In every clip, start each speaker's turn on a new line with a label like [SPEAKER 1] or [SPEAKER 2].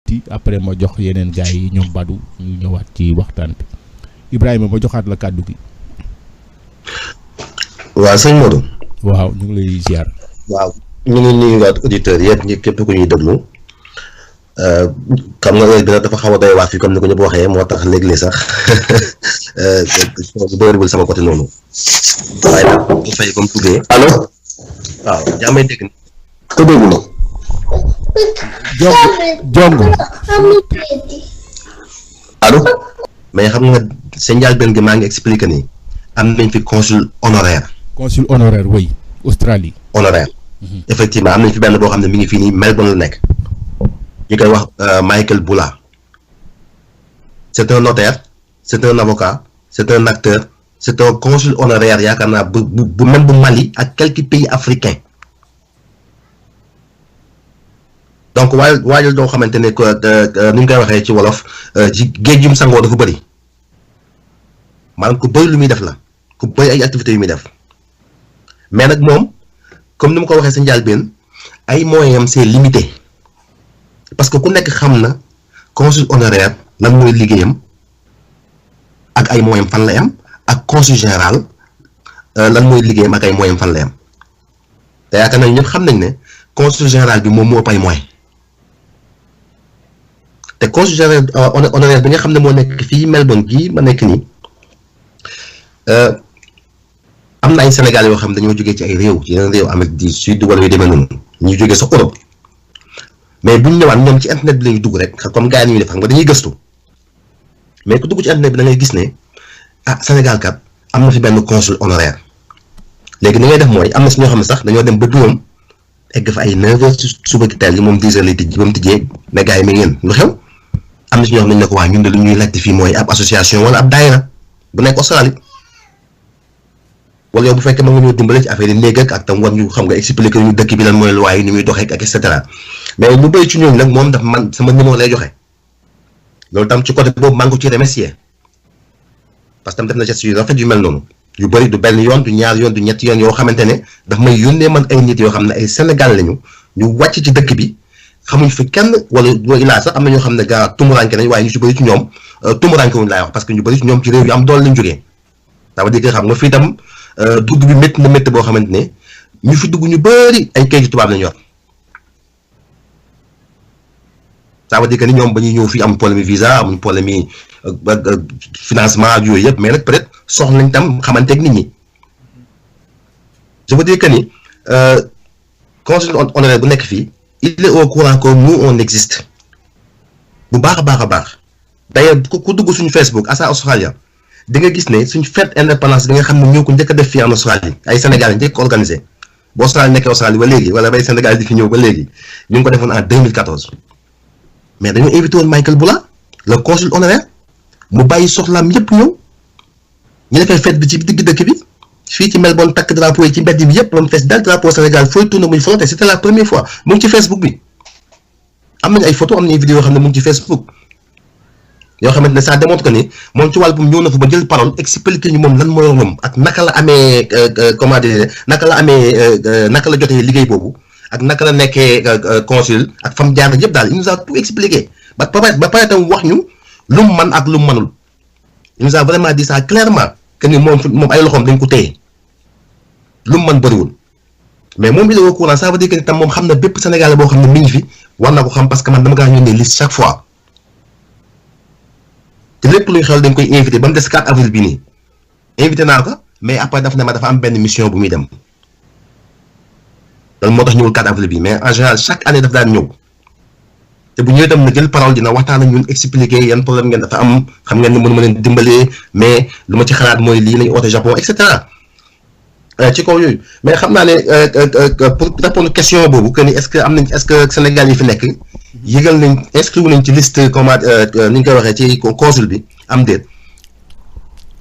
[SPEAKER 1] tuuti après ma jox yeneen gars yi ñoom Badou ñu ñëwaat ci waxtaan bi Ibrahima ma joxaat la kàddu gi.
[SPEAKER 2] waaw sëñ Modou.
[SPEAKER 1] waaw ñu ngi lay ziar.
[SPEAKER 2] waaw ñu ngi nuyuwaat auditeurs yëpp ñi képp ku ñuy déglu xam nga heure bi nag dafa xaw a doy waar fii comme ni ko ñëpp waxee moo tax léeg-léeg sax doyul sama côté noonu waaye nag bu fay comme tuddee allo waaw yaa may dégg ko dégg na
[SPEAKER 1] jong
[SPEAKER 2] allo mais xam nga sa njëlbéen gi maa ngi expliqué ni am nañ fi consul honoraire
[SPEAKER 1] oui Australie
[SPEAKER 2] honoraire effectivement am nañ fi benn boo xam ne mi ngi fii nii Melbourne la nekk ñu koy wax Michael Bula c'est un notaire c'est un avocat c'est un acteur c'est un consul honoraire yaakaar naa bu même bu Mali ak quelques pays africains donc waajal doo xamante ne que ni ñu koy waxee ci wolof ci géej gi mu sangoo dafa bëri maanaam ku bëri lu muy def la ku bëri ay activités yu muy def mais nag moom comme ni ma ko waxee sa njëlbéen ay moyens am c'est limité parce que ku nekk xam na consul honoraire lan mooy liggéeyam ak ay moyens fan la am ak consul général lan mooy liggéeyam ak ay moyens fan la am te yaakaar nañu ñëpp xam nañ ne consul général bi moom moo ëpp ay moyens te consul général honoraire bi nga xam ne moo nekk fii Melbourne gii ma nekk nii am na ay Sénégalais yoo xam ne dañoo jógee ci ay réew yeneen réew Amérique du Sud wala yu demee noonu ñu jógee sax Europe mais bu ñu ñëwaat ñoom ci internet bi la ñuy dugg rek comme gars yi ñuy def xam nga dañuy gëstu mais ku dugg ci internet bi da ngay gis ne ah Sénégal kat am na fi benn consul honoraire léegi ni ngay def mooy am na si ñoo xam ne sax dañoo dem ba bureau egg fa ay 9h suba ki teel yi moom 10h lay tijji ba mu tijjee mais gars yi mi ngeen lu xew am na si ñoo xam ne ñu ne ko waa ñun de lu ñuy laajte fii mooy ab association wala ab daayira bu nekk Australie wala yow bu fekkee ma nga ñëw dimbale ci affaire yi néeg ak tam war ñu xam nga expliquer ñu dëkk bi lan mooy loi yi ni muy doxee ak et cetera mais lu bëri ci ñooñu nag moom daf man sama numéro lay joxe loolu tam ci côté boobu maa ngi ko ci remercier parce que tam def na geste yu rafet yu mel noonu yu bëri du benn yoon du ñaar yoon du ñetti yoon yoo xamante ne daf may yónnee man ay nit yoo xam ne ay Sénégal lañu ñu wàcc ci dëkk bi xamuñ fi kenn wala ilaa sax am na ñoo xam ne gaa tumuranke nañ waaye ñu ci bëri ci ñoom tumuranke wuñ laay wax parce que ñu bëri ci ñoom ci réew yu am doole lañ jógee ça veut dire que xam nga fii tam dugg bi métti na métti boo xamante ne ñu fi dugg ñu bëri ay kayit tubaab lañ yor ça veut dire que ni ñoom ba ñuy ñëw fii am problème visa amuñ problème yi financement ak yooyu yëpp mais nag peut-être soxla nañ tam xamanteeg nit ñi je veux dire que ni consul honoraire bu nekk fii il est au courant que nous on existe bu baax a baax a baax d'ailleurs ku dugg suñu Facebook Asa Australia di nga gis ne suñ fête indépendance bi nga xam ne ñoo ko njëkk a def fii en Australie ay Sénégal njëkk ko organisé bu Australie nekkee Australie ba léegi wala bay Sénégal di fi ñëw ba léegi ñu ngi ko defoon en 2014 mais dañoo invité woon Michael Bula le consul honoraire mu bàyyi soxlaam yëpp ñëw ñu defee fête bi ci digg dëkk bi fii ci Melbourne takk drapeau yi ci mbedd bi yëpp moom fees dal drapeau Sénégal fooy tourné muy flotté c'était la première fois mu ngi ci Facebook bi am nañu ay photo am nañu vidéo yoo xam ne mu ngi ci Facebook yoo xamante ne ça démontre que ni moom ci wàll bu ñëw na fa ba jël parole expliquer ñu moom lan mooy moom ak naka la amee comment dire naka la jotee liggéey boobu ak naka la nekkee consul ak fam jaar yëpp daal il nous a tout expliqué ba pare tam wax ñu lu mu man ak lu mu manul il nous a vraiment dit ça clairement que ni moom ay loxoom dañ ko téye lu mu man bëriwul mais moom il est au courant ça veut dire que ni tam moom xam na bépp Sénégalais boo xam ne mi ngi fi war na ko xam parce que man dama kaa yónnee liste chaque fois te lépp luy xew dañ koy invité ba mu des 4 avril bi nii invité naa ko mais après daf ne ma dafa am benn mission bu muy dem loolu moo tax ñëwul 4 avril bi mais en général chaque année daf daan ñëw te bu ñëwee tam na jël parole dina waxtaan ak ñun expliquer yan problème ngeen dafa am xam ngeen ne mënu ma leen dimbalee mais lu ma ci xalaat mooy lii lañu oote Japon et cetera ci kaw yooyu mais xam naa ne pour répondre question boobu que ni est-ce que Sénégal yi fi nekk yëgal nañ inscrire nañ ci liste comment ni ñu koy waxee ci consul bi am déet.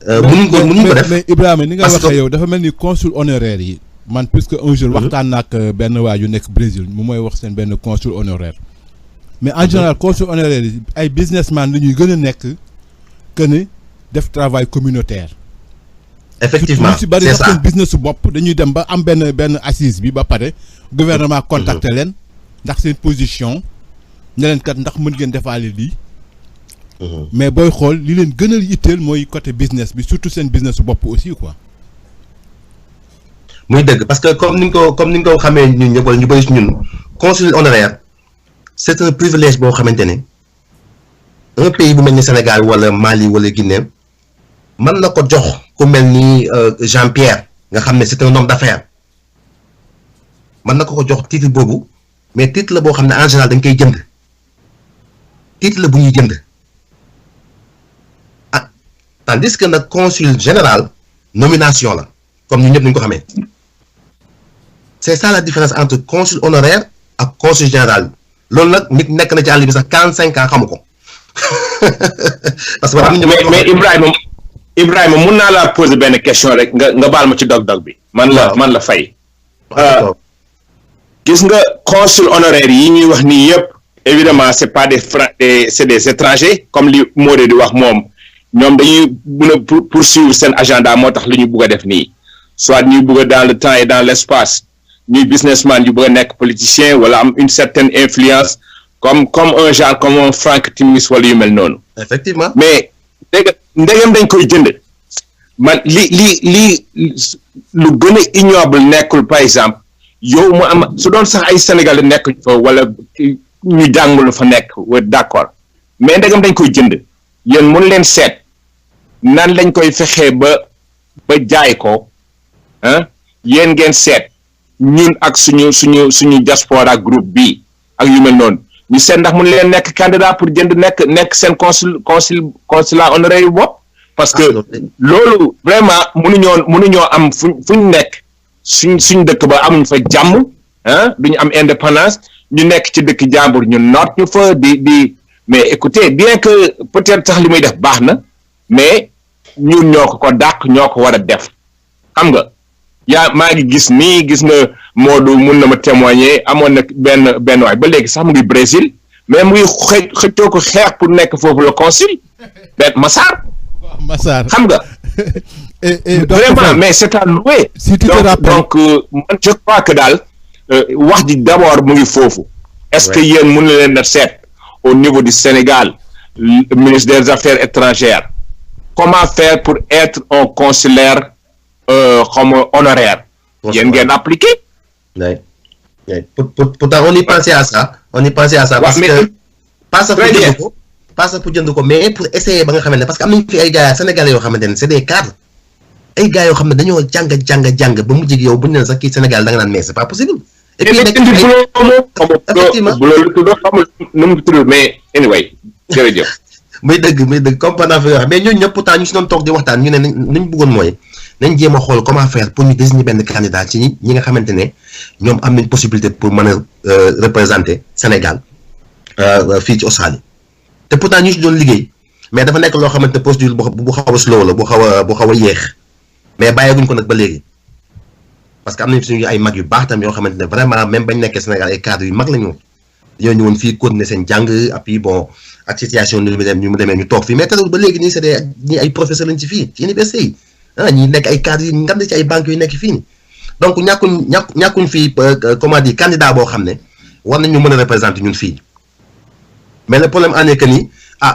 [SPEAKER 2] mënuñ ko def
[SPEAKER 1] mais Ibrahima ni nga waxee yow dafa mel ni consul honoraire yi man puisque un jour waxtaan na ak benn waa yu nekk Brésil mu mooy wax seen benn consul honoraire mais en général consul honoraire yi ay businessman la ñuy gën a nekk que ni def travail communautaire.
[SPEAKER 2] effectivement
[SPEAKER 1] si bari sax seen business su bopp dañuy dem ba am benn assise bi ba pare gouvernement contacté leen ndax seen position ne leen kat ndax mën ngeen defaale lii. mais booy xool li leen gën a yitteel mooy côté business bi surtout seen business bopp aussi quoi.
[SPEAKER 2] muy dëgg parce que comme ni nga ko xamee ñun ñëpp wala ñu bëri si ñun consul honoraire c'est un privilège boo xamante ne un pays bu mel ni Sénégal wala Mali wala Guinée mën na ko jox ku mel ni Jean-Pierre nga xam ne c'est un homme d'affaires mën na ko jox titre boobu mais titre la boo xam ne en général dañ koy jënd titre la bu ñuy jënd ah tandis que nag consul général nomination la comme ñu ñëpp nañu ko xamee c'est ça la différence entre consul honoraire ak consul général loolu nag nit nekk na ci àll bi sax 45 ans xamu ko parce que
[SPEAKER 3] mais Ibrahima mun naa laa poser benn question rek nga baal ma ci dog-dog bi. man la fay. gis nga consul honoraire yi ñuy wax nii yëpp évidemment c'est pas c'est des étrangers comme li Modou di wax moom ñoom dañuy mën a poursuivre seen agenda moo tax li ñu bëgg a def nii soit ñuy bëgg a dans le temps et dans l'espace ñuy businessman yu bëgg a nekk politicien wala am une certaine influence comme un genre comme un Frank Timis wala yu mel noonu.
[SPEAKER 2] effectivement
[SPEAKER 3] mais ndegam dañ koy jënd man li lu gën a ignoble nekkul par exemple yow mu am su doon sax ay Sénégalais nekk fa wala ñu jàngul fa nekk wa d'accord mais ndegam dañ koy jënd yéen mun leen seet nan lañ koy fexee ba jaay ko ah yéen ngeen seet ñun ak suñu diaspora groupe bi ak yu mel noonu ñu seet ndax mun leen nekk candidat pour jënd nekk seen consulat honoraire yu bopp parce que loolu vraiment mënuñoo am fuñ nekk suñ dëkk ba amuñ fa jàmm ah duñu am indépendance ñu nekk ci dëkk jàmbur ñu noot ñu fa di mais écoutez bien que peut-être sax li muy def baax na mais ñun ñoo ko dàq ñoo ko war a def xam nga maa ngi gis nga Modou mun na ma témoigner amoon na benn waay ba léegi sax mu ngi Brésil mais mu ngi xëccoo ko xeex pour nekk foofu le consul Massar xam nga vraiment mais c'est à louer donc man je crois que daal wax ji d'abord mu ngi foofu est-ce que yéen mun na leen a seet au niveau du Sénégal le ministre des Affaires étrangères comment faire pour être un consulaire comme honoraire yéen ngeen appliqué.
[SPEAKER 2] Oui. Pourtant on y pensait à ça parce que pas ça pour jënd ko mais pour essayer ba nga xamante ne parce que am nañu fi ay gars sénégalais yoo xamante ne c'est des cadres ay gars yoo xam ne dañoo jàng ba mujj gi yow bu ñu nee sax kii Sénégal da nga naan mais c'est pas possible. et puis nekk effectivement
[SPEAKER 3] bu loolu tudd xamul nu mu tudd mais anyway jërëjëf.
[SPEAKER 2] muy dëgg comprendre fi yoo xam mais ñooñu ñëpp pourtant ñu si doon toog di waxtaan ñu ne nañ bëggoon mooy nañ jéem a xool comment faire pour ñu désigner benn candidat ci ñi nga xamante ne ñoom am nañ possibilité pour mën a représenter Sénégal fii ci Australie te pourtant ñu si doon liggéey mais dafa nekk loo xamante ne procédure bu xaw a slow la bu xaw a yéex mais bàyyeeguñ ko nag ba léegi parce que am nañ suñu ay mag yu baax tam yoo xamante ne vraiment même bañ nekkee Sénégal ay cadres yu mag la ñu dañoo ñëwoon fii continuer seen jàng et puis bon ak situation ñu mu demee ñu toog fii mais terewul ba léegi nii c'est des ñi ay professeurs lañ ci fii ci université yi ñi nekk ay cadres yi ngand ci ay banques yu nekk fii nii donc ñàkkuñ fii comment dire candidat boo xam ne war nañu mën a représenter ñun fii mais le problème en est que ni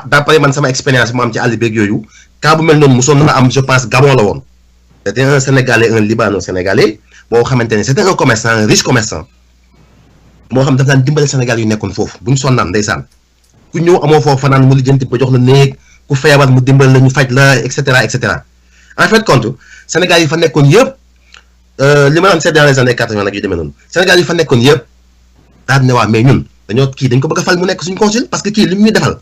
[SPEAKER 2] d'après man sama expérience mu am ci àll beeg yooyu cas bu mel noonu mosoon na am je pense Gabon la woon c'était un Sénégalais un Libano-Sénégalais boo xamante ne c'était un commerçant un riche commerçant moo xam daf daan dimbale Sénégal yu nekkoon foofu bu ñu sonnaan ndeysaan ku ñëw amoo foofu fanaan mu lijjanti ba jox la néeg ku feebar mu dimbal la ñu faj la et cetera en fait compte Sénégal yi fa nekkoon yëpp li ma naan c'est dans les années 80 nag yu demee noonu Sénégal yi fa nekkoon yëpp daal ne waa mais ñun dañ ko bëgg a fal mu nekk suñu consul parce que kii li mu ñu defal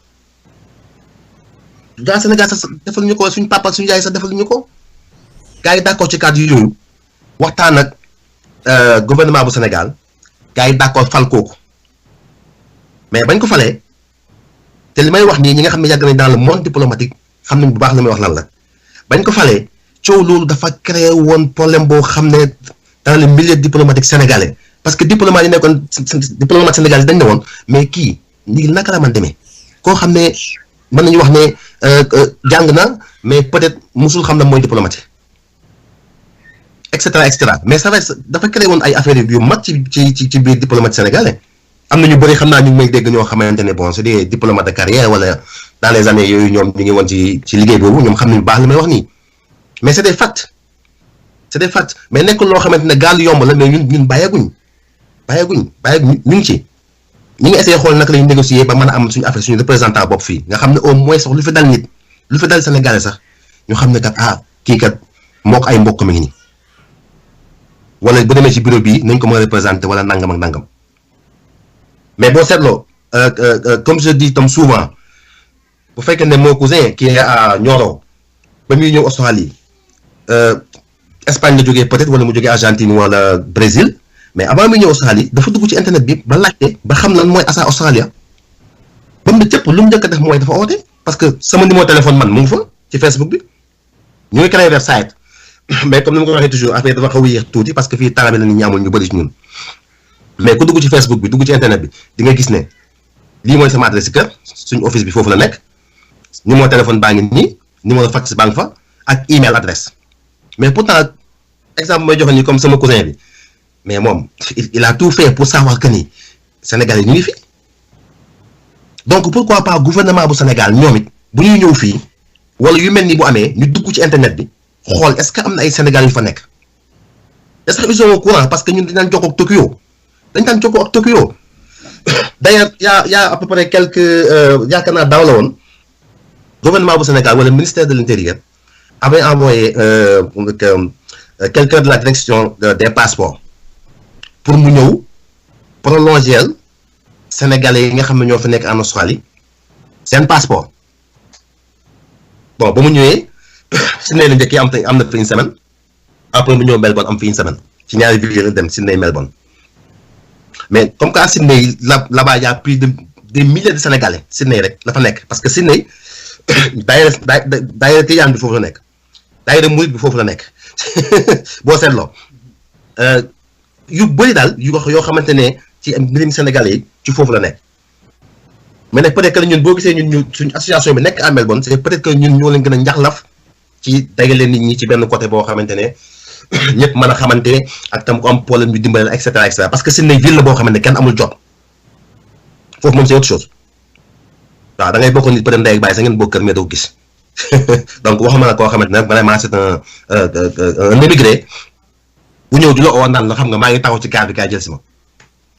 [SPEAKER 2] gaa Sénégal sax defal ñu ko suñu papa suñu yaay sax defal ñu ko gars yi d'accord ci cadre yooyu waxtaan ak gouvernement bu Sénégal gars yi d'accord fal kooku mais bañ ko falee te li may wax nii ñi nga xam ne yàgg nañ dans le monde diplomatique xam nañ bu baax li may wax lan la bañ ko falee coow loolu dafa créé woon problème boo xam ne dans le milieu diplomatique sénégalais parce que diplomate yi nekkoon diplomate sénégalais dañ ne woon mais kii nii naka la man demee koo xam ne mën nañu wax ne jàng na mais peut-être musul xam na mooy diplomatie et cetera mais ça va dafa créé woon ay affaires yu mag ci biir diplomate sénégalais am na ñu bëri xam naa ñu ngi may dégg ñoo xamante ne bon c'est des diplomates de carrière wala dans les années yooyu ñoom ñu ngi woon ci liggéey boobu ñoom xam nañu baax li may wax nii mais c'est des facts mais nekkul loo xamante ne gaal yomb la mais ñun bàyyeeguñ ñu ngi ci ñu ngi essayé xool naka la ñu négocier ba mën a am suñu affaire suñu représentant bopp fii nga xam ne au moins sax lu fi dal nit lu fi dal Sénégalais sax ñu xam ne kat kii kat moo ko ay mbokk mi ngi nii wala bu demee ci bureau bii nañ ko mën a représenté wala nangam ak nangam mais boo seetloo comme je dis tam souvent bu fekkee ne mon cousin qui est à Nioro ba muy ñëw Australie Espagne la jógee peut-être wala mu jógee Argentine wala Brésil mais avant muy ñëw Australie dafa dugg ci internet bi ba laajte ba xam lan mooy Asa Australia ba mu ne cëpp lu mu njëkk a def mooy dafa oote parce que sama numéro téléphone man mu ngi fa ci Facebook bi ñu ngi créé website mais comme ni ma ko waxee toujours affaire dafa xaw a yéex tuuti parce que fii temps bi la nit ñi amul ñu bëri ci ñun mais ku dugg ci Facebook bi dugg ci internet bi di nga gis ne lii mooy sama adresse kër suñu office bi foofu la nekk numéro téléphone baa ngi nii numéro fax baa ngi fa ak email adresse mais pourtant exemple mooy joxe nii comme sama cousin bi mais moom il a tout fait pour savoir que ni Sénégalais ñu ngi fi donc pourquoi pas gouvernement bu Sénégal ñoom it bu ñuy ñëw fii wala yu mel ni bu amee ñu dugg ci internet bi xool est-ce que am na ay Sénégalais yu fa nekk est-ce que ils sont au courant parce que ñun dañ daan jokkoo ak Tokyo d'ailleurs y a à peu près quelques yaakaar naa daaw la woon gouvernement bu Sénégal wala ministère de l'Intérieur avait envoyé quelqu'un de la direction des passeports pour mu ñëw prolonger Sénégalais yi nga xam ne ñoo fa nekk en Australie seen passeport bon ba mu ñëwee Sydney la njëkk am na fi une semaine après mu ñëw Melbourne am fi une semaine ci ñaari villes la dem Sydney Melbourne mais comme que à Sydney là-bas y a plus de des milliers de Sénégalais Sydney rek la fa nekk parce que Sydney daayira Tijaan bi foofu la nekk daayira Murit bi foofu la nekk boo seetloo yu bëri daal yoo xamante ne ci mbirum Sénégalais yi ci foofu la nekk mais nag peut-être que ñun boo gisee ñun suñu association bi nekk à Melbourne c'est peut-être que ñun ñoo leen gën a njaxlaf ci dagale nit ñi ci benn côté boo xamante ne ñëpp mën a xamante ak tam ko am problème yu dimbale et cetera parce que Sydney ville la boo xamante ne kenn amul jot foofu moom c'est autre chose waaw da ngay bokk nit peut-être ndey ak bàyyi sa ngeen bokk kër mais doo gis donc waxuma la koo xamante ne vraiment c'est un émigré bu ñëw di la oo naan la xam nga maa ngi taxaw ci gaar bi kaay jël si ma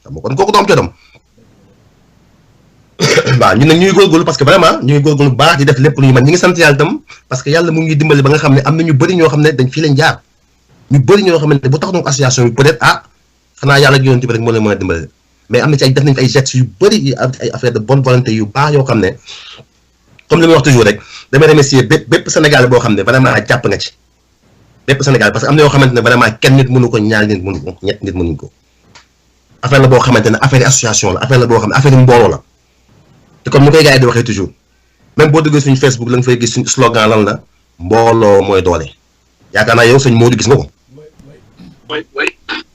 [SPEAKER 2] xam nga kon kooku doom jotam waaw ñun nag ñuy góorgóorlu parce que vraiment ñu ngi góorgóorlu bu baax di def lépp lu ñu mën ñi ngi sant yàlla itam parce que yàlla mu ngi dimbali ba nga xam ne am na ñu bëri ñoo xam ne dañ fii lañ jaar ñu bëri ñoo xamante ne bu tax donc association bi peut-être xanaa yàlla ak yonent bi rek moo leen mën a dimbali mais am na ci ay def nañ fi ay gestes yu bëri ay affaire de bonne volonté yu baax yoo xam ne comme li may wax toujours rek damay remercier bépp Sénégalais boo xam ne vraiment jàpp nga ci bépp Sénégalais parce que am na yoo xamante ne vraiment kenn nit mënu ko ñaar nit mënu ko ñett nit mënuñ ko affaire la boo xamante ne affaire association la affaire la boo xam ne affaire mbooloo la te comme ni koy gars yi di waxee toujours même boo duggee suñu Facebook la nga fay gis suñu slogan lan la mbooloo mooy doole yaakaar naa yow sëñ Modou gis nga ko.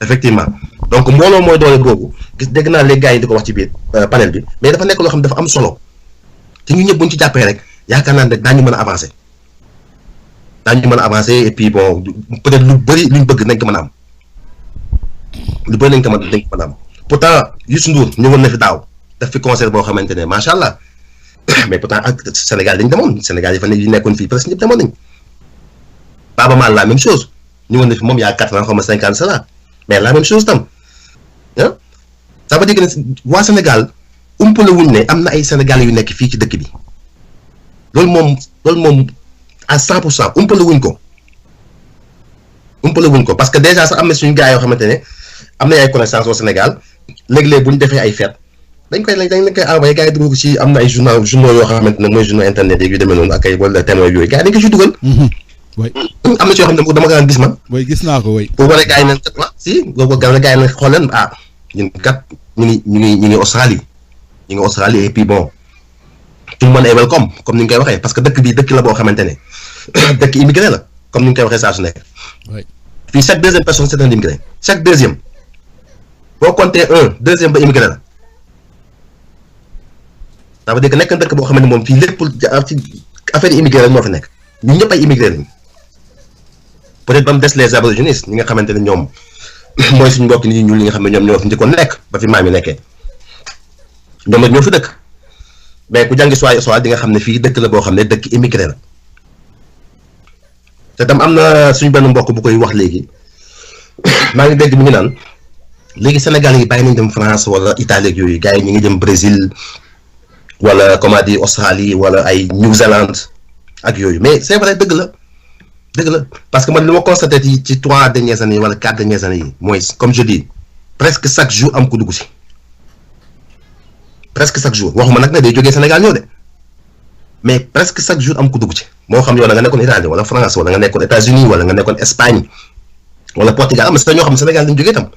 [SPEAKER 2] effectivement donc mbooloo mooy doole boobu gis dégg naa les gars yi di ko wax ci biir panel bi mais dafa nekk loo xam ne dafa am solo te ñu ñëpp buñ ci jàppee rek yaakaar naa ne daañu mën a avancer et puis bon peut-être lu bëri luñ bëgg nañ ko mën a am lu bëri nañ ko mën a am pourtant Youssou Ndour ñëwoon na fi daaw def fi concert boo xamante ne macha allah mais pourtant ak Sénégal dañ demoon Sénégal yi fa ne yu nekkoon fii presque ñëpp demoon nañ Baaba Maal la même chose ñëwoon na fi moom yaa 4 ans xaw ma 50 cela mais la même chose tam ça veut dire que waa Sénégal umpale wuñ ne am na ay Sénégalais yu nekk fii ci dëkk bi loolu moom à 100% umpale wuñ ko parce que déjà sax am na suñu gars yoo xamante ne am nañ ay connaissances au Sénégal léeg-léeg bu ñu defee ay fête dañ koy envoyé gars yi dugg ko ci am na ay journaux yoo xamante ne mooy journaux internet yu demee noonu ak ay wala témoin yooyu gars yi dañ ko ci dugal. am na ci yoo xam ne dama ko daan gis man.
[SPEAKER 1] gis naa ko way.
[SPEAKER 2] bu waree gars yi nag si boobu gars yi nag xool leen ñun kat ñu ngi Australie et puis bon tout le monde est welcome comme ni ñu koy waxee parce que dëkk bi dëkk la boo xamante ne dëkk immigré la comme ni ñu koy waxee saa su nekk. fii chaque deuxième personne c'est un immigré chaque deuxième boo compter deuxième ba immigré la ça veut dire que nekk na dëkk boo xamante ne moom fii lépp ci affaire immigré rek moo fi nekk ñun ñëpp ay immigré lañu peut-être ba mu des les aborigines ñi nga xamante ne ñoom mooy suñu mbokk nit ñi ñuul ñi nga xam ne ñoom ñoo fi njëkkoon nekk ba fi maam yi nekkee ñoom nag ñoo fi dëkk mais ku jàngi soit di nga xam ne fii dëkk la boo xam ne dëkk immigré la te tam am na suñu benn mbokk bu koy wax léegi maa ngi dégg mi ngi naan léegi Sénégal yi bàyyi nañ dem France wala Italie ak yooyu gars yi ñu ngi dem Brésil wala comment dire Australie wala ay New Zealand ak yooyu mais c'est vrai dëgg la parce que man li ma constaté ci 3 dernières années wala 4 dernières années yi mooy comme je dis presque chaque jour am ko dugg si presque chaque jour waxuma nag ne day jógee Sénégal ñëw de mais presque chaque jour am ko dugg ci moo xam yow da nga nekkoon Italie wala France wala nga nekkoon États-Unis wala nga nekkoon Espagne wala Portugal am na ñoo xam ne Sénégal lañ jógee tam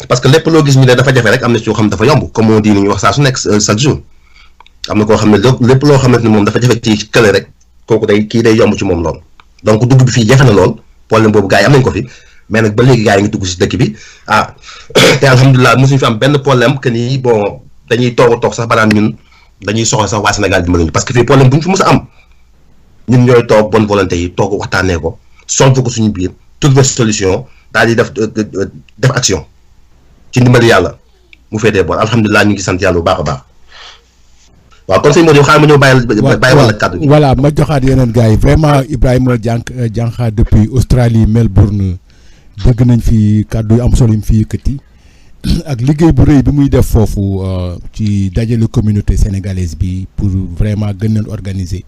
[SPEAKER 2] parce que lépp loo gis ñu ne dafa jafe rek am na ci yoo xam dafa yomb comme on dit ni ñu wax saa su nekk chaque jour am na koo xam ne lépp loo xamante ni moom dafa jafe ci kële rek kooku day yomb ci moom lool donc dugg bi fii jafe na lool problème boobu gars yi am nañ ko fi mais nag ba léegi gars yi ngi dugg si dëkk bi te alhamdulilah mosuñu fi am benn problème que ni bon dañuy toog sax banaan ñun dañuy soxla sax waa Sénégal dimbali ñu parce que fii problème bu ñu fi mës a am ñun ñooy toog bonne volonté yi toog waxtaanee ko solve ko suñu biir trouver solution daal di def action ci ndimbali yàlla mu féetee boor alhamdulilah ñu ngi sant yàlla bu baax a baax waaw kon sëñ Modou xaaral ma ñëw bàyyi wala kàddu gi.
[SPEAKER 1] voilà ma joxaat yeneen gars yi vraiment Ibrahima Diankha depuis Australie Melbourne dégg nañ fi kàddu yu am solo yi mu fi yëkkati ak liggéey bu rëy bi muy def foofu ci dajale communauté sénégalaise bi pour vraiment gën leen organiser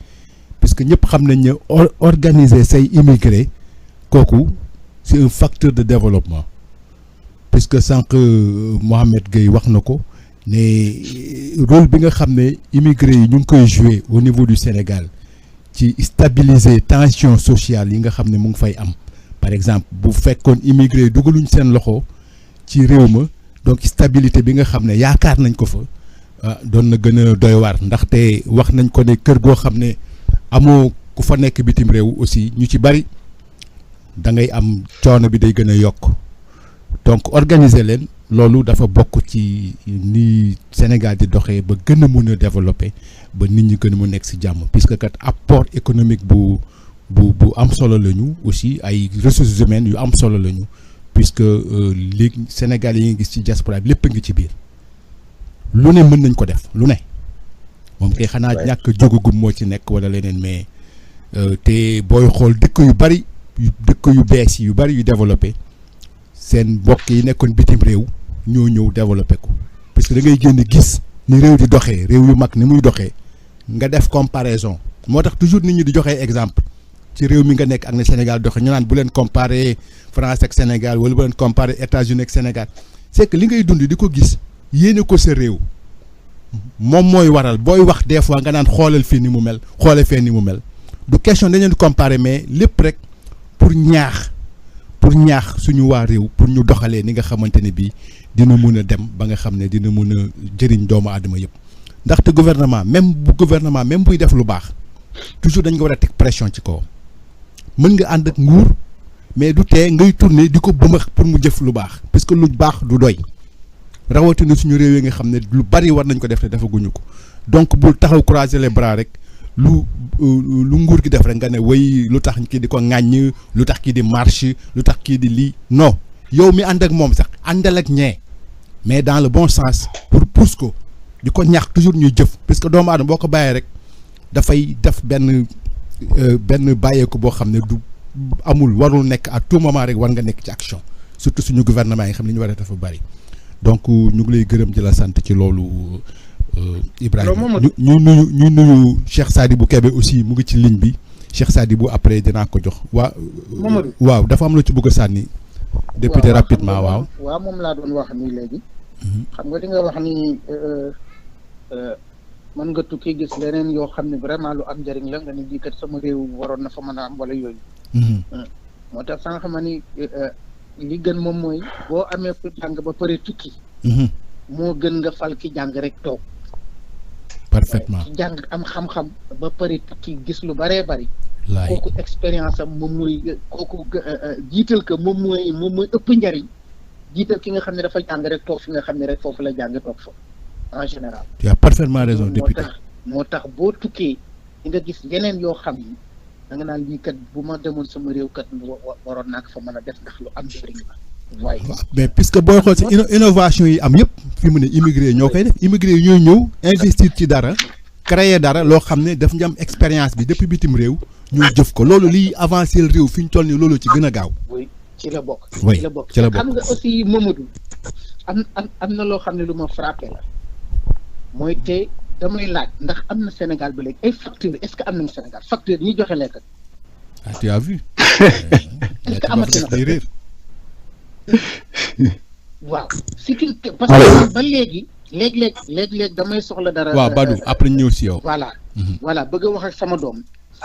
[SPEAKER 1] puisque ñëpp xam nañ ne organiser say immigré kooku c'est un facteur de développement puisque sànq Mohamed Gueye wax na ko ne rôle bi nga xam ne immigré yi ñu ngi koy jouer au niveau du Sénégal ci stabiliser tension sociale yi nga xam ne mu ngi fay am par exemple bu fekkoon immigré yi dugaluñ seen loxo ci réew ma donc stabilité bi nga xam ne yaakaar nañ ko fa doon na gën a doy waar ndaxte wax nañ ko ne kër goo xam ne amoo ku fa nekk bitim réew aussi ñu ci bari da ngay am coono bi day gën a yokk donc organiser leen loolu dafa bokk ci ni Sénégal di doxee ba gën a mun a développer ba nit ñi gën a mu nekk ci jàmm puisque kat apport économique bu am solo lañu aussi ay ressources humaines yu am solo lañu puisque léegi Sénégal yi ngi gis ci diaspora bi lépp a ngi ci biir lu ne mën nañ ko def lu ne moom kay xanaa ñàkk jógagum moo ci nekk wala leneen mais te booy xool dëkk yu bari dëkk yu bees yu bari yu développé seen mbokk yi nekkoon bitim réew ñoo ñëw développé ko parce que da ngay génn gis ni réew di doxee réew yu mag ni muy doxee nga def comparaison moo tax toujours nit ñi di joxee exemple ci réew mi nga nekk ak ne Sénégal doxee ñu naan bu leen comparer France ak Sénégal wala bu leen comparer États-Unis ak Sénégal c'est que li ngay dund di ko gis yéene ko sa réew moom mooy waral booy wax des fois nga naan xoolal fii ni mu mel xoolal fee ni mu mel du question dañu leen di comparer mais lépp rek pour ñaax suñu waa réew pour ñu doxalee ni nga xamante ne bii dina mun a dem ba nga xam ne dina mun a jëriñ doomu aadama yëpp ndaxte gouvernement même buy def lu baax toujours dañ nga war a teg pression ci kawam mën nga ànd ak nguur mais du tee ngay tourner di ko bëmax pour mu jëf lu baax parce que lu baax du doy rawatina suñu réew yi nga xam ne lu bari war nañ ko def te defaguñu ko donc bul taxaw croiser les bras rek lu nguur gi def rek nga ne way lu tax kii di ko ŋàññ lu tax kii di marche lu tax kii di lii non yow mi ànd ak moom sax àndal ak ñee mais dans le bon sens pour pousse ko di ko ñaax toujours ñuy jëf parce que doomu aadama boo ko bàyyee rek dafay def benn bàyyeeku boo xam ne du amul warul nekk à tout moment rek war nga nekk ci action surtout suñu gouvernement yi xam ne ñu war a dafa bari donc ñu ngi lay gërëm di la sant ci loolu Ibrahima ñu nuyu Cheikh Sadibou Kébé aussi mu ngi ci ligne bi Cheikh Sadibou après dinaa ko jox waaw dafa am la ci bëgg a sànni député rapidement
[SPEAKER 4] waaw moom laa doon wax nii léegi xam nga di nga wax ni mën nga tukki gis leneen yoo xam ne vraiment lu am njëriñ la nga ni lii kat sama réew waroon na fa mën a am wala yooyu moo tax sànq ma ni li gën moom mooy boo amee ku jàng ba pare tukki moo gën nga fal ki jàng rek toog
[SPEAKER 1] parfaitement
[SPEAKER 4] ki jàng am xam-xam ba pare tukki gis lu baree bari kooku expérience am moom mooy kooku jiital ko moom mooy ëpp njariñ jiital ki nga xam ne dafa jàng rek toog fi nga xam ne rek foofu la jàng toog fa en général.
[SPEAKER 1] tu as parfaitement raison député.
[SPEAKER 4] moo tax boo tukkee di nga gis yeneen yoo xam ni da nga naan lii kat bu ma demoon sama réew kat waroon naa ko fa mën a def ndax lu am njëriñ la waaye
[SPEAKER 1] mais puisque booy xool si innovation yi am yëpp fi mu ne immigré ñoo koy def immigré yi ñooy ñëw investir ci dara créer dara loo xam ne daf ñu am expérience bi depuis bitim réew ñu jëf ko loolu liy avancer réew fi ñu toll nii loolu ci gën a gaaw.
[SPEAKER 4] oui ci la bokk.
[SPEAKER 1] oui
[SPEAKER 4] ci la bokk
[SPEAKER 1] ci la bokk
[SPEAKER 4] xam nga aussi Mamadou am na loo xam ne lu ma frappé la mooy te damay laaj ndax am na Sénégal ba léegi ay facteurs est-ce que am nañu Sénégal facteurs ñi joxe lekk.
[SPEAKER 1] ah tu as vu.
[SPEAKER 4] est-ce que amati na
[SPEAKER 1] day réer.
[SPEAKER 4] waaw c'est que parce que ba léegi léeg-léeg damay soxla dara.
[SPEAKER 1] waaw Badou après ñëw si yow.
[SPEAKER 4] voilà voilà bëgg a wax ak sama doom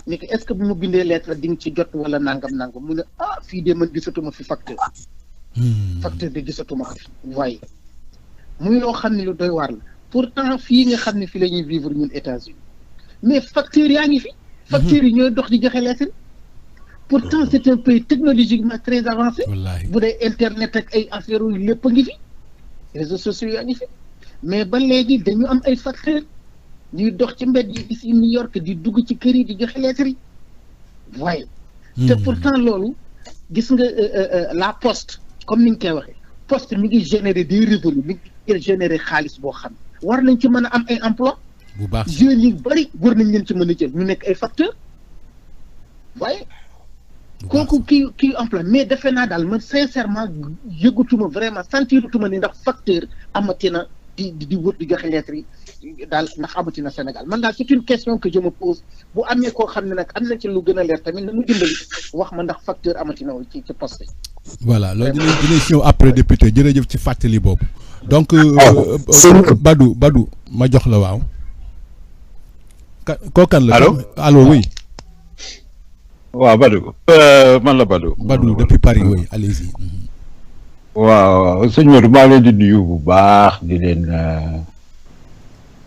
[SPEAKER 4] ni que est-ce que bu ma bindee lettre di nga ci jot wala nangam mu ne fii de man gisatuma fi facteur. facteur de gisatuma ko fi. waaye muy loo xam ne lu doy waar la pourtant fii nga xam ne fii la ñuy vivre ñun États-Unis mais facteurs yaa ngi fi. facteurs yi ñooy dox di joxe lettre. pourtant c'est un pays technologiquement très avancé.
[SPEAKER 1] wallaahi
[SPEAKER 4] bu dee internet ak ay affaires yu lépp a ngi fi réseaux sociaux yaa ngi fi mais ba léegi dañu am ay facteurs ñuy dox ci mbedd yi ici New York di dugg ci kër yi di joxe lettres yi waaye. te pourtant loolu gis nga la poste comme ni ñu koy waxee poste mi ngi générer des revenus mi ngi générer xaalis boo xam ne war nañ ci mën a am ay emploi
[SPEAKER 1] bu baax
[SPEAKER 4] jeunes yi bëri war nañ leen ci mën a jël ñu nekk ay facteurs waaye. kooku kii emploi mais defe naa daal man sincèrement yëgutuma vraiment sentirutuma ni ndax facteur amatina di wër di joxe lettres yi daal ndax amatina Sénégal man daal c'est une question que je me pose bu amee koo xam ne nag am na ci lu gën a leer tamit na mu dimbali wax ma ndax facteur amatina ci poste.
[SPEAKER 1] voilà loolu dinañ ñëw après député jërëjëf ci fàttali boobu donc. Badou ma jox la waaw. kookan la. allo oui.
[SPEAKER 5] waaw Badou man la Badou.
[SPEAKER 1] Badou depuis Paris oui allez-y.
[SPEAKER 5] waaw sëñ Modou maa leen di nuyu bu baax di leen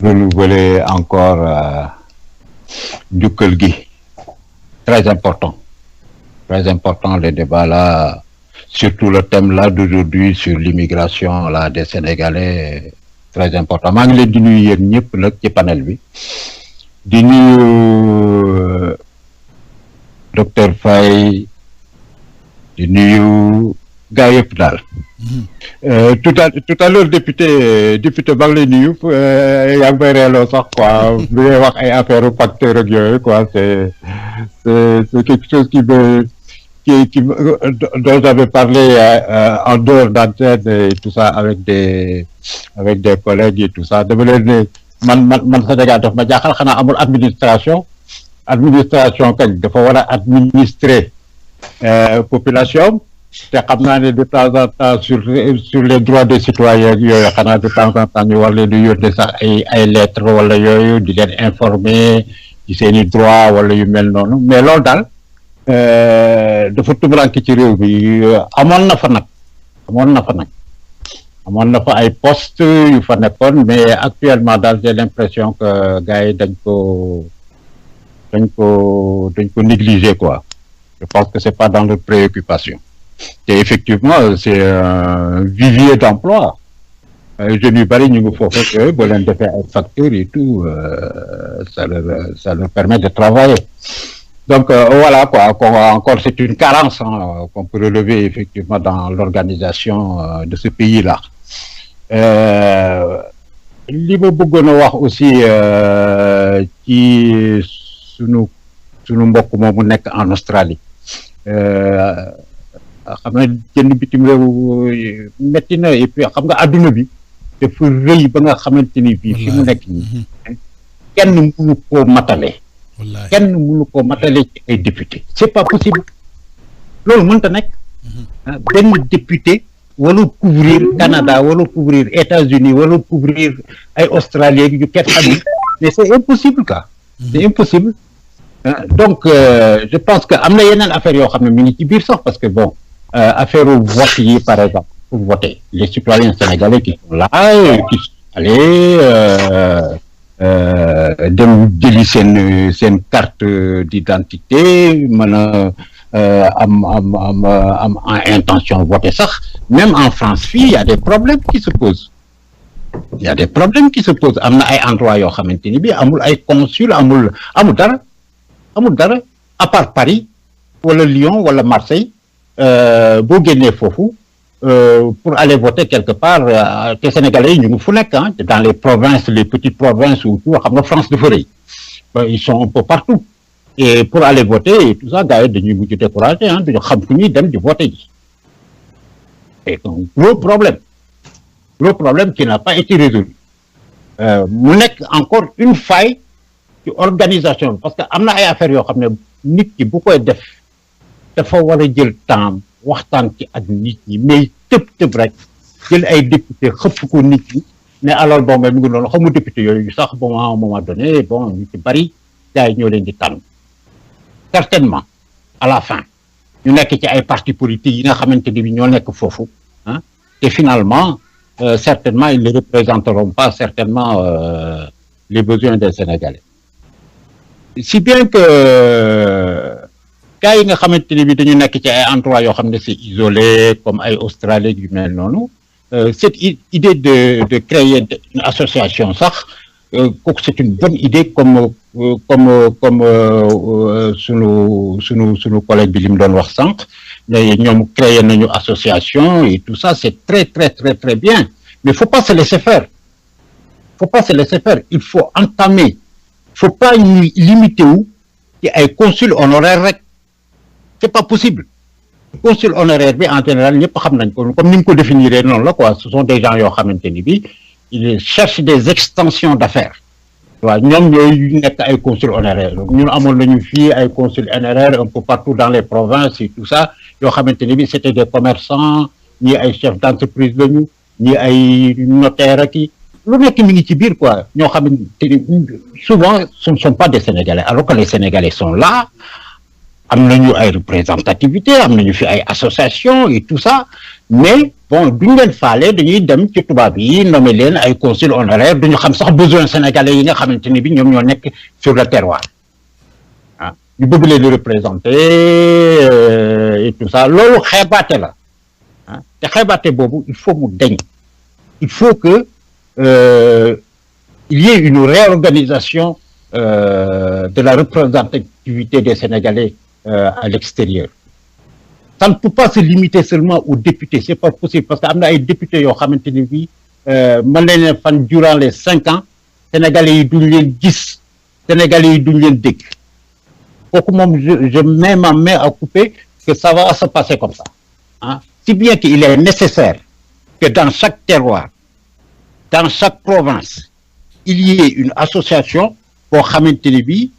[SPEAKER 5] renouveler encore njukkal gi très important le débat là surtout le thème là d'aujourd'hui sur l'immigration là des Sénégalais très important maa ngi leen di nuyu yéen ñëpp nag ci panel bi di nuyu docteur Faye di nuyu gaa yëpp daal tout à l'heure député ba ngi lay nuyu yaa ngi may reeloo sax quoi bi ngay wax ay affaire facteur ak yooyu quoi c'est quelque chose dont j'avais parlé en dehors d'antenne et tout ça avec des collègues et tout ça dama leen ne man Sénégal daf ma jaaxal xanaa amul administration kañ dafa war a administrer population te xam naa ne de temps en temps sur les droits des citoyens yooyu xanaa de temps en temps ñu war leen di yónnee sax ay lettres wala yooyu di leen informer ci seeni droit wala yu mel noonu mais loolu daal dafa tumuranke ci réew bi amoon na fa ay postes yu fa nekkoon mais actuellement daal j'ai l'impression que gars yi dañ ko négliger quoi. Je pense que c'est pas dans leurs préoccupations. Et effectivement, c'est un vivier d'emploi. Jeunes yu bari ñu ngi foofu que boo leen defee ay facteurs et tout ça leur permet de travailler. Donc voilà quoi, encore c'est une carence qu'on peut relever effectivement dans l'organisation de ce pays-là. Li ma bëggoon a wax aussi ci sunu mbokk moomu nekk en Australie xam nga jënd bitim réew metti na et puis xam nga adduna bi dafa rëy ba nga xamante ni bii fi mu nekk nii kenn mënu koo matale ci ay député c'est pas possible loolu mënta nekk benn député wala couvrir Canada wala couvrir États-Unis wala couvrir ay Australie yu kenn xamul mais c'est impossible quoi c'est impossible. Donc je pense que am na yeneen affaire yoo xam ne mi ngi ci biir sax parce que bon affaire vote yi par exemple pour voter les citoyens sénégalais qui sont là qui sont allés dem jëli seen carte d'identité mën a am intention voter sax même en France fii il y a des problèmes qui se posent am na ay endroits yoo xamante ni bi amul ay consul amul dara à part Paris wala Lyon wala Marseille boo génnee foofu pour aller voter quelque part les Sénégalais ñu ngi fu nekk dans les provinces, les petites provinces ou tout xam nga France dafa rëy ils sont un peu partout et pour aller voter et tout ça gars yi dañuy mujj découragé duñu xam fu ñuy dem di voter ji et un gros problème qui n'a pas été résolu mu nekk encore une faille ci organisation parce que am na ay affaires yoo xam ne nit ki bu koy def dafa war a jël temps waxtaan ci ak nit ñi mais tëb rek jël ay député xëpp ko nit ñi mais alors bon mais mu ngi noonu xamu député yooyu sax bon à un moment donné bon ñu ci bari gars yi ñoo leen di tànn certainement à la fin ñu nekk ci ay partis politiques yi nga xamante ni bi ñoo nekk foofu et finalement certainement ils ne représenteront pas certainement les besoins des Sénégalais si bien que gars yi nga xamante ni bi dañu nekk ci ay endroits yoo xam ne c'est isolé comme ay Australie yu mel noonu cette idée de créer une association sax kooku c'est une bonne idée comme sunu collègue bi li mu doon wax sànq mais ñoom créer nañu association et tout ça c'est très bien mais faut pas se laisser faire il faut entamer faut pas ñu limiter wu ci ay consul honoraire rek c'est pas possible consul honoraire bi en général ñëpp xam nañ ko comme ni mu ko définir noonu la quoi ce sont des gens yoo xamante ni bi ils cherchent des extensions d'affaires waaw ñoom ñooy nekk ay consul honoraire ñun amoon nañu fii ay consul honoraire un peu partout dans les provinces et tout ça yoo xamante ni bi c'était des commerçants ñii ay chefs d'entreprise lañu ñii ay notaires ak yi lu nekk mi ngi ci biir quoi ñoo xamante ni souvent ce ne sont pas des Sénégalais alors que les Sénégalais sont là am nañu ay représentativité am nañu fi ay association et tout ça mais bon duñu leen faale dañuy dem ci tubaab yi nommer leen ay consul honoraire duñu xam sax besoin sénégalais yi nga xamante ni bi ñoom ñoo nekk sur le terroir ñu bëgg leen di représenter et tout ça loolu xeebaate la te xeebaate boobu il faut mu deñ il faut que il y ait une réorganisation de la représentativité des Sénégalais à l'extérieur. Ça ne peut pas se limiter seulement aux députés, c'est pas possible parce que am na ay députés yoo xamante ni bii mën nañ leen fan durant les 5 ans Sénégalais yi duñ leen gis Sénégalais yi duñ leen dégg kooku moom je mets ma main à couper que ça va se passer comme ça si bien qu'il est nécessaire que dans chaque terroir dans chaque province il y ait une association boo xamante ni bii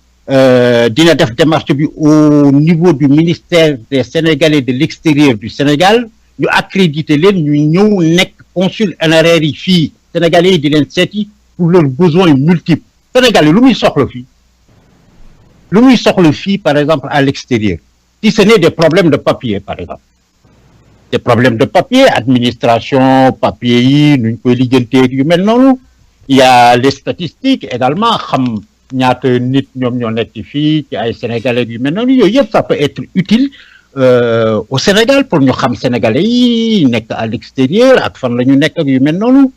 [SPEAKER 5] dina def démarche bi au niveau du ministère des Sénégalais de l'extérieur du Sénégal ñu accréditer leen ñu ñëw nekk consul honoraire yi fii Sénégalais yi di leen seeti pour leurs besoins multiples Sénégalais lu muy soxla fii par exemple à l'extérieur si ce n'est des problèmes de papier par exemple des problèmes de papier administration papier yi nuñ koy lijjanteeg yu mel noonu il y a les statistiques également xam ñaata nit ñoom ñoo nekk fii ci ay sénégalais yu mel noonu yooyu yëpp ça peut être utile au Sénégal pour ñu xam sénégalais yi nekk à l'extérieur ak fan la ñu nekk ak yu mel noonu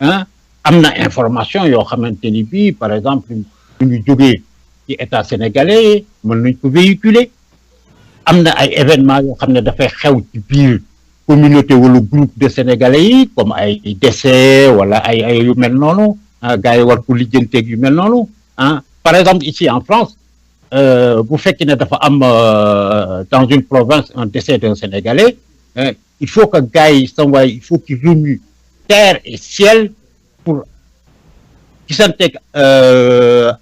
[SPEAKER 5] am na information yoo xamante ni bii par exemple ñu jógee ci état sénégalais mën nañ ko véhiculer am na ay événements yoo xam ne dafay xew ci biir communauté wala groupe de sénégalais yi comme ay décès wala ay yu mel noonu gars yi war ko lijjanteeg yu mel noonu par exemple ici en France bu fekkee ne dafa am dans une province un décès d'un Sénégalais il faut que gars yi il faut qu'ils remuent terre et ciel pour gisanteeg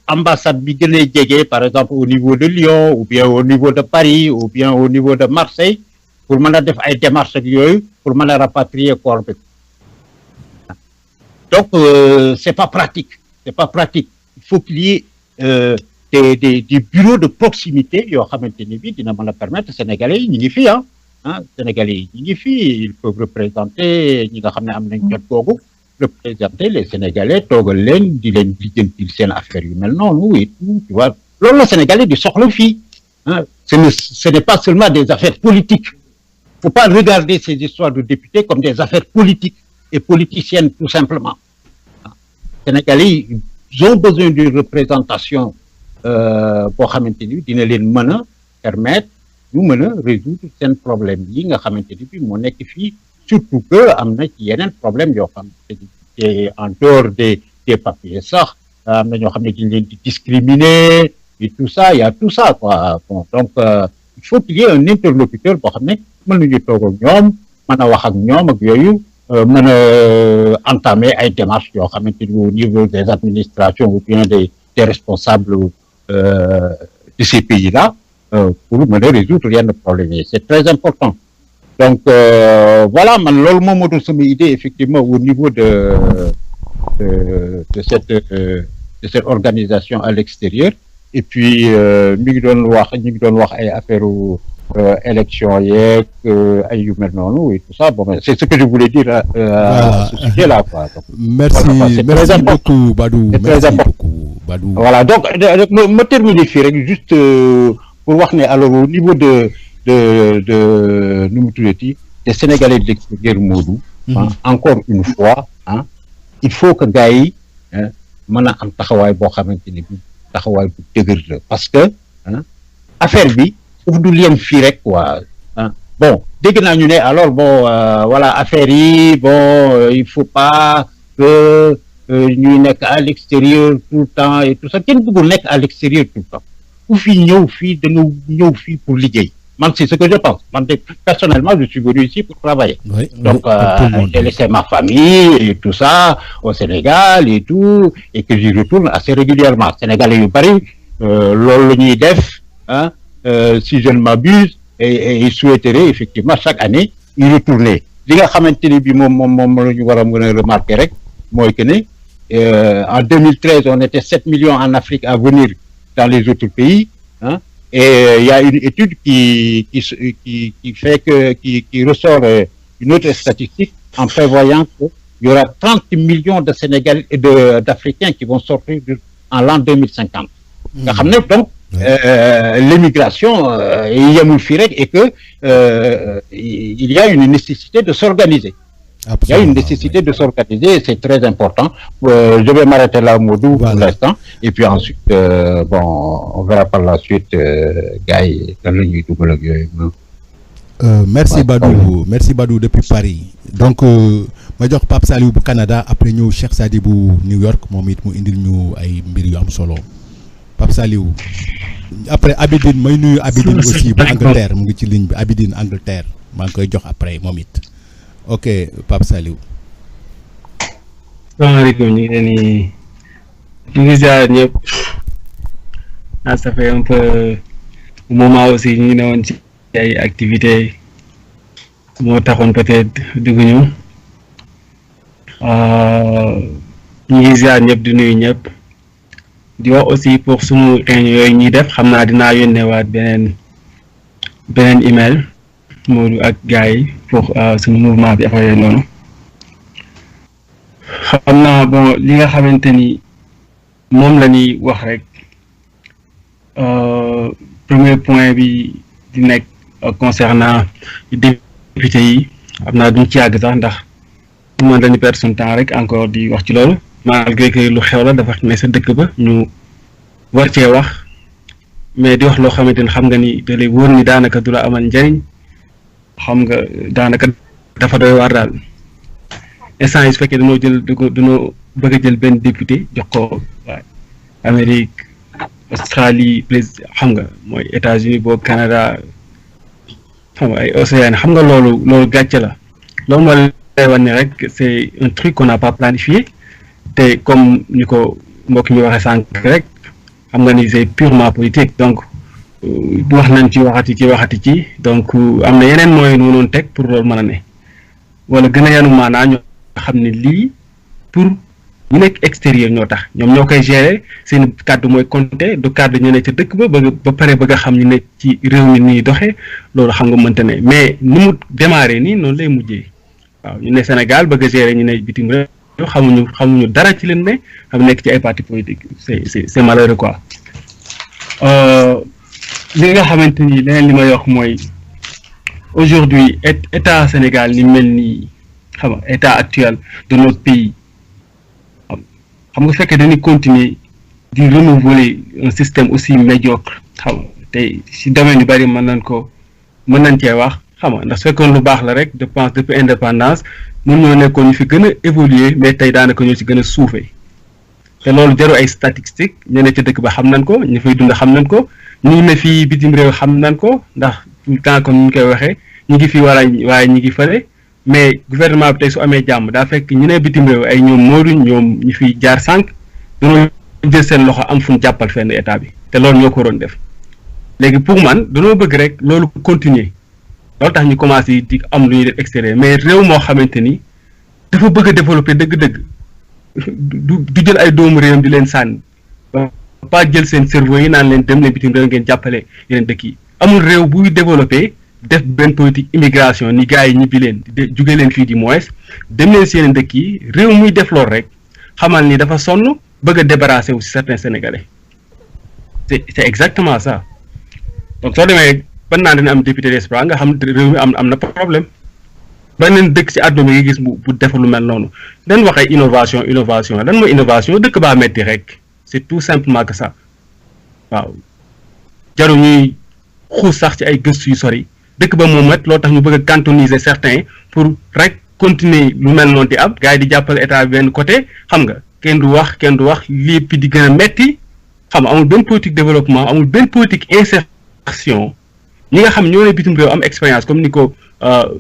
[SPEAKER 5] ambassade bi gën a jege par exemple au niveau de Lyon ou bien au niveau de Paris ou bien au niveau de Marseille pour mën a def ay démarches ak yooyu pour mën a rapatrier corps bi donc c'est pas pratique il faut qu'il y ait des bureaux de proximité yoo xamante ni bi dina mën a permettre Sénégalais yi ñu ngi fi Sénégalais yi ñu ngi fi ils peuvent représenter ñi nga xam ne am nañ jot googu représenter les Sénégalais toogal leen di leen lijjantil seen affaire yu mel noonu et tout tu vois loolu la Sénégalais di soxla fii ce n'est pas seulement des affaires politiques faut pas regarder ces histoires de députés comme des affaires politiques et politiciennes tout simplement Sénégalais ils ont besoin d'une représentation boo xamante ni dina leen mën a permettre ñu mën a résoudre seen problème yi nga xamante ni bi moo nekk fii surtout que am na ci yeneen problème yoo xam ne en dehors des papiers sax am na ñoo xam ne dañ leen di discriminer et tout ça, il y a tout ça quoi. Bon, donc il faut qu'il y ait un interlocuteur boo xam ne mën nañu toog ak ñoom mën a wax ak ñoom ak yooyu mën a entamer ay démarches yoo xamante ni au niveau des administrations ou bien des responsables de ces pays-là pour mën a résoudre yenn problème yi c'est très important. Donc voilà man loolu moom moo doon sama idée effectivement au niveau de cette organisation à l'extérieur. Et puis mi ngi doon wax ay affaire élection yeeg ay yu mel noonu et tout ça bon c'est ce que je voulais dire à ce sujet là quoi. Donc,
[SPEAKER 1] merci beaucoup Badou, merci beaucoup Badou.
[SPEAKER 5] Voilà donc ma terminer fii rek juste pour wax ne alors au niveau de nu mu tuddati des Sénégalais de l'extérieur Modou encore une fois il faut que gars yi mën a am taxawaay boo xamante ni bi taxawaay bu dëgër la parce que affaire bi daf dul yem fii rek quoi bon dégg naa ñu ne alors bon voilà affaire yi bon il faut pas que ñuy nekk à l'extérieur tout le temps et tout ça kenn bëggul nekk à l'extérieur tout le temps ku fi ñëw fii da nga ñëw fii pour liggéey man c'est ce que je pense man personnellement je suis venu ici pour travailler donc j'ai laissé ma famille et tout ça au Sénégal et tout et que j'y retourne assez régulièrement Sénégalais yu bari loolu la ñuy def si je ne m'abuse et ils souhaiteraient effectivement chaque année y retourner li nga xamante ni bi moom la ñu war a mën a remarquer rek mooy que ne en 2013 on était 7 millions en Afrique à venir dans les autres pays et il y a une étude qui fait que qui ressort une autre statistique en prévoyant qu'il y aura 30 millions de Sénégalais et d'Africains qui vont sortir en l'an 2050. nga xam ne donc l'émigration yemul fii rek et que il y a une nécessité de s'organiser. Il y a une nécessité de s'organiser et c'est très important. Je vais m'arrêter là, Modou, pour l'instant. Et puis ensuite, bon, on verra par la suite, Gaï, dans le
[SPEAKER 1] merci Badou depuis Paris. Donc, ma jox Pape Saliou bu Canada après ñëw Cheikh Sadi bu New York moom it mu indil ñu ay mbir yu am solo Pape Saliou après Abidine may nuyu Abidine aussi bu Angleterre mu ngi ci ligne bi Abidine Angleterre maa ngi koy jox après moom it. Ok Pape Saliou.
[SPEAKER 6] salaamaaleykum ñu ngi ziar ñëpp ça fait un peu moment aussi ñu ngi newoon ci ay activités moo taxoon peut-être dugg ñu ngi ziar ñëpp di nuyu ñëpp di wax aussi pour suñu réunion yooyu ñuy def xam naa dinaa yónneewaat beneen email Modou ak gars yi pour suñu mouvement bi affaire yooyu noonu xam naa bon li nga xamante ni moom la ñuy wax rek premier point bi di nekk concernant député yi xam naa duñ ci yàgg sax ndax man dañu perdre son temps rek encore di wax ci loolu malgré que lu xew la dafa ne sa dëkk ba ñu war cee wax mais di wax loo xamante ni xam nga ni da lay wóor ni daanaka du la amal njariñ xam nga daanaka dafa doy waar daal instant yi su fekkee dañoo bëgg a jël benn député jox ko waaye Amérique Australie xam nga mooy États-Unis boobu Canada xam nga ay Océanie xam nga loolu gàcce la loolu moo lay wan ne rek c'est un truc qu'on n'a pas planifié te comme ni ko mbokk mi waxee sànq rek xam nga ni c'est purement politique donc wax nañ ci waxati ci donc am na yeneen moyens yu noonu teg pour loolu mën a ne wala gën a yanu maanaa ñoo xam ne lii pour ñu nekk extérieur ñoo tax ñoom ñoo koy gérer seen kàddu mooy compter du kàddu ñu ne ca dëkk ba pare bëgg a xam ñu ne ci réew mi nii doxee loolu xam nga mënta ne mais ni mu démarré nii noonu lay mujjee waaw ñu ne Sénégal bëgg a gérer ñu ne bitim réew xamuñu dara ci leen ne xam nekk ci ay partis politiques c'est malheureux quoi. li nga xamante ni leneen li may wax mooy aujourd'hui état Sénégal ni mel nii xam nga état actuel de notre pays xam nga fekkee dañuy continuer di renouveler un système aussi médiocre xam nga tey si domaine yu bari mën nañ cee wax xam nga ndax su fekkoon lu baax la rek je pense depuis indépendance ñun ñoo nekkoon ñu fi gën a évoluer mais tey daanaka ñoo ci gën a suufee te loolu jaru ay statistiques ñu ne ca dëkk ba xam nañ ko ñu fay dund xam nañ ko ñu ne fii bitim réew xam nañ ko ndax tout le temps comme ni ñu koy waxee ñu ngi fi waaye ñu ngi fële mais gouvernement bi tey su amee jàmm daa fekk ñu ne bitim réew ay ñoom Modou ñoom ñu fiy jaar sànq dañoo jël seen loxo am fu ñu jàppal fenn état bi te loolu ñoo ko waroon def léegi pour man dañoo bëgg rek loolu continuer loolu tax ñu commencé di am lu ñuy def extérieur mais réew moo xamante ni dafa bëgg a développer dëgg-dëgg du jël ay doomu réewam di leen sànni pas jël seen cerveau yi naan leen dem leen bitim réew ngeen jàppale yeneen dëkk yi amul réew buy développer def benn politique immigration ni gars yi ñibbi leen jóge leen fii di moins dem leen si yeneen dëkk yi réew muy def loolu rek xamal ni dafa sonn bëgg a débarrasser wu si certains sénégalais c'est exactement ça donc soo demee ban naa dina am député d'espoir nga xam réew mi am na problème beneen dëkk si àdduna bi nga gis bu def lu mel noonu dañ wax ay innovation lan mooy innovation dëkk baa metti rek c'est tout simplement que ça waaw jaru ñuy xuus sax ci ay gëstu yu sori dëkk ba moom it loo tax ñu bëgg a cantoniser certains pour rek continuer lu mel noonu di am gars yi di jàppale état bi benn côté xam nga kenn du wax lépp di gën a metti xam nga amul benn politique développement amul benn politique insertion ñi nga xam ñoo ne bitim réew am expérience comme ni ko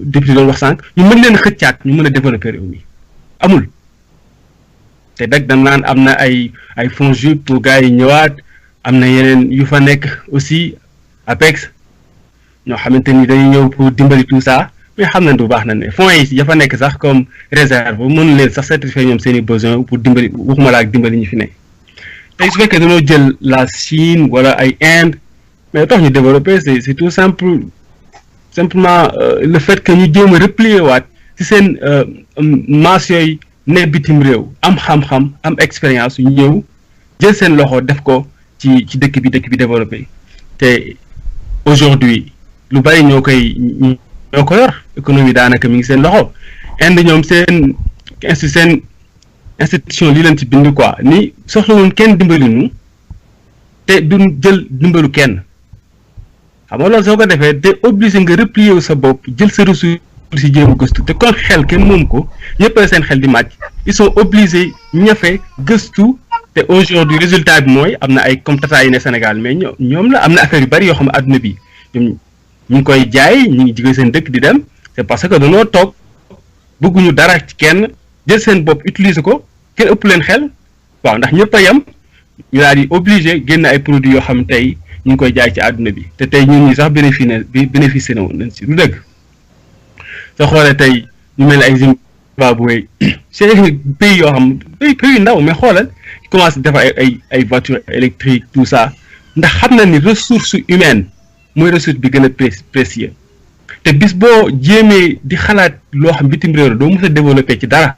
[SPEAKER 6] député doon wax sànq ñu mën leen xëccaat ñu mën a développer réew mi amul te dag dañ naan am na ay fonds JUP pour gars yi ñëwaat am na yeneen yu fa nekk aussi APEX ñoo xamante ni dañuy ñëw pour dimbali tout ça mais xam nañ bu baax na ne fonds yi ya fa nekk sax comme réserve mënu leen sax satisfaire ñoom seen i besoins pour dimbali waxuma la ak dimbali ñu fi ne tey su fekkee dañoo jël la Chine wala ay Inde mais tax ñu développer c'est tout simplement le fait que ñu jéem a replier waat ci seen maas yooyu ne bitim réew am xam-xam am expérience yu ñëw jël seen loxo def ko ci dëkk bi développé te aujourd'hui lu bari ñoo ko yor économie daanaka mi ngi seen loxo Inde ñoom seen institution lii leen ci bind quoi ni soxla woon kenn dimbali nu te duñ jël dimbalu kenn xam nga loolu soo ko defee te obligé nga replier wu sa bopp jël sa ressource si jéem a gëstu te kon xel kenn moom ko ñëpp seen xel di màcc ils sont obligés ñafe gëstu te aujourd'hui résultat bi mooy am na ay comme Tata yi ne Sénégal mais ñoom la am na affaire yu bari yoo xam ne adduna bi ñoom ñu ngi koy jaay ñu ngi jóge seen dëkk di dem c'est parce que dañoo toog bëgguñu dara ci kenn jël seen bopp utiliser ko kenn ëpp leen xel waaw ndax ñëpp a yem ñu daal di obligé génn ay produits yoo xam tey ñu ngi koy jaay ci àdduna bi te tey ñun ñi sax bénéficié na woon nañ si lu dëgg soo xoolee tey ñu mel ay Zimbabwe c'est pays yoo xam pays ndaw mais xoolal commencé defar ay voitures électriques tout ça ndax xam na ni ressource humaine mooy ressource bi gën a précieux te bis boo jéemee di xalaat loo xam bitim réew doo mës a développer ci dara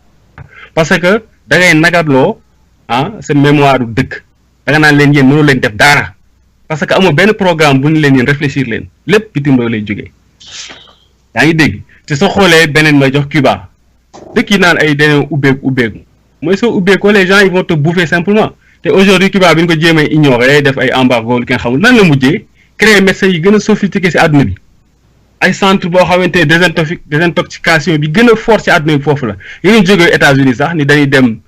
[SPEAKER 6] parce que da ngay nagarloo sa mémoire dëkk da nga naan leen yéen mënoo leen def dara parce que amul benn programme bu ñu leen yéen réfléchir leen lépp bitim réew lay jógee yaa ngi dégg te soo xoolee beneen may jox Cuba dëkk yi naan ay dañoo ubbeeku mooy soo ubbeekoo les gens ils vont te bouffer simplement te aujourd'hui Cuba bi ñu ko jéemee ignorer def ay embargo lu kenn xamul nan la mujjee créer médecins yi gën a sophistiqué si àdduna bi ay centre boo xamante ne désintoxication bi gën a fort si àdduna bi foofu la yéen jógee États-Unis sax ni dañuy dem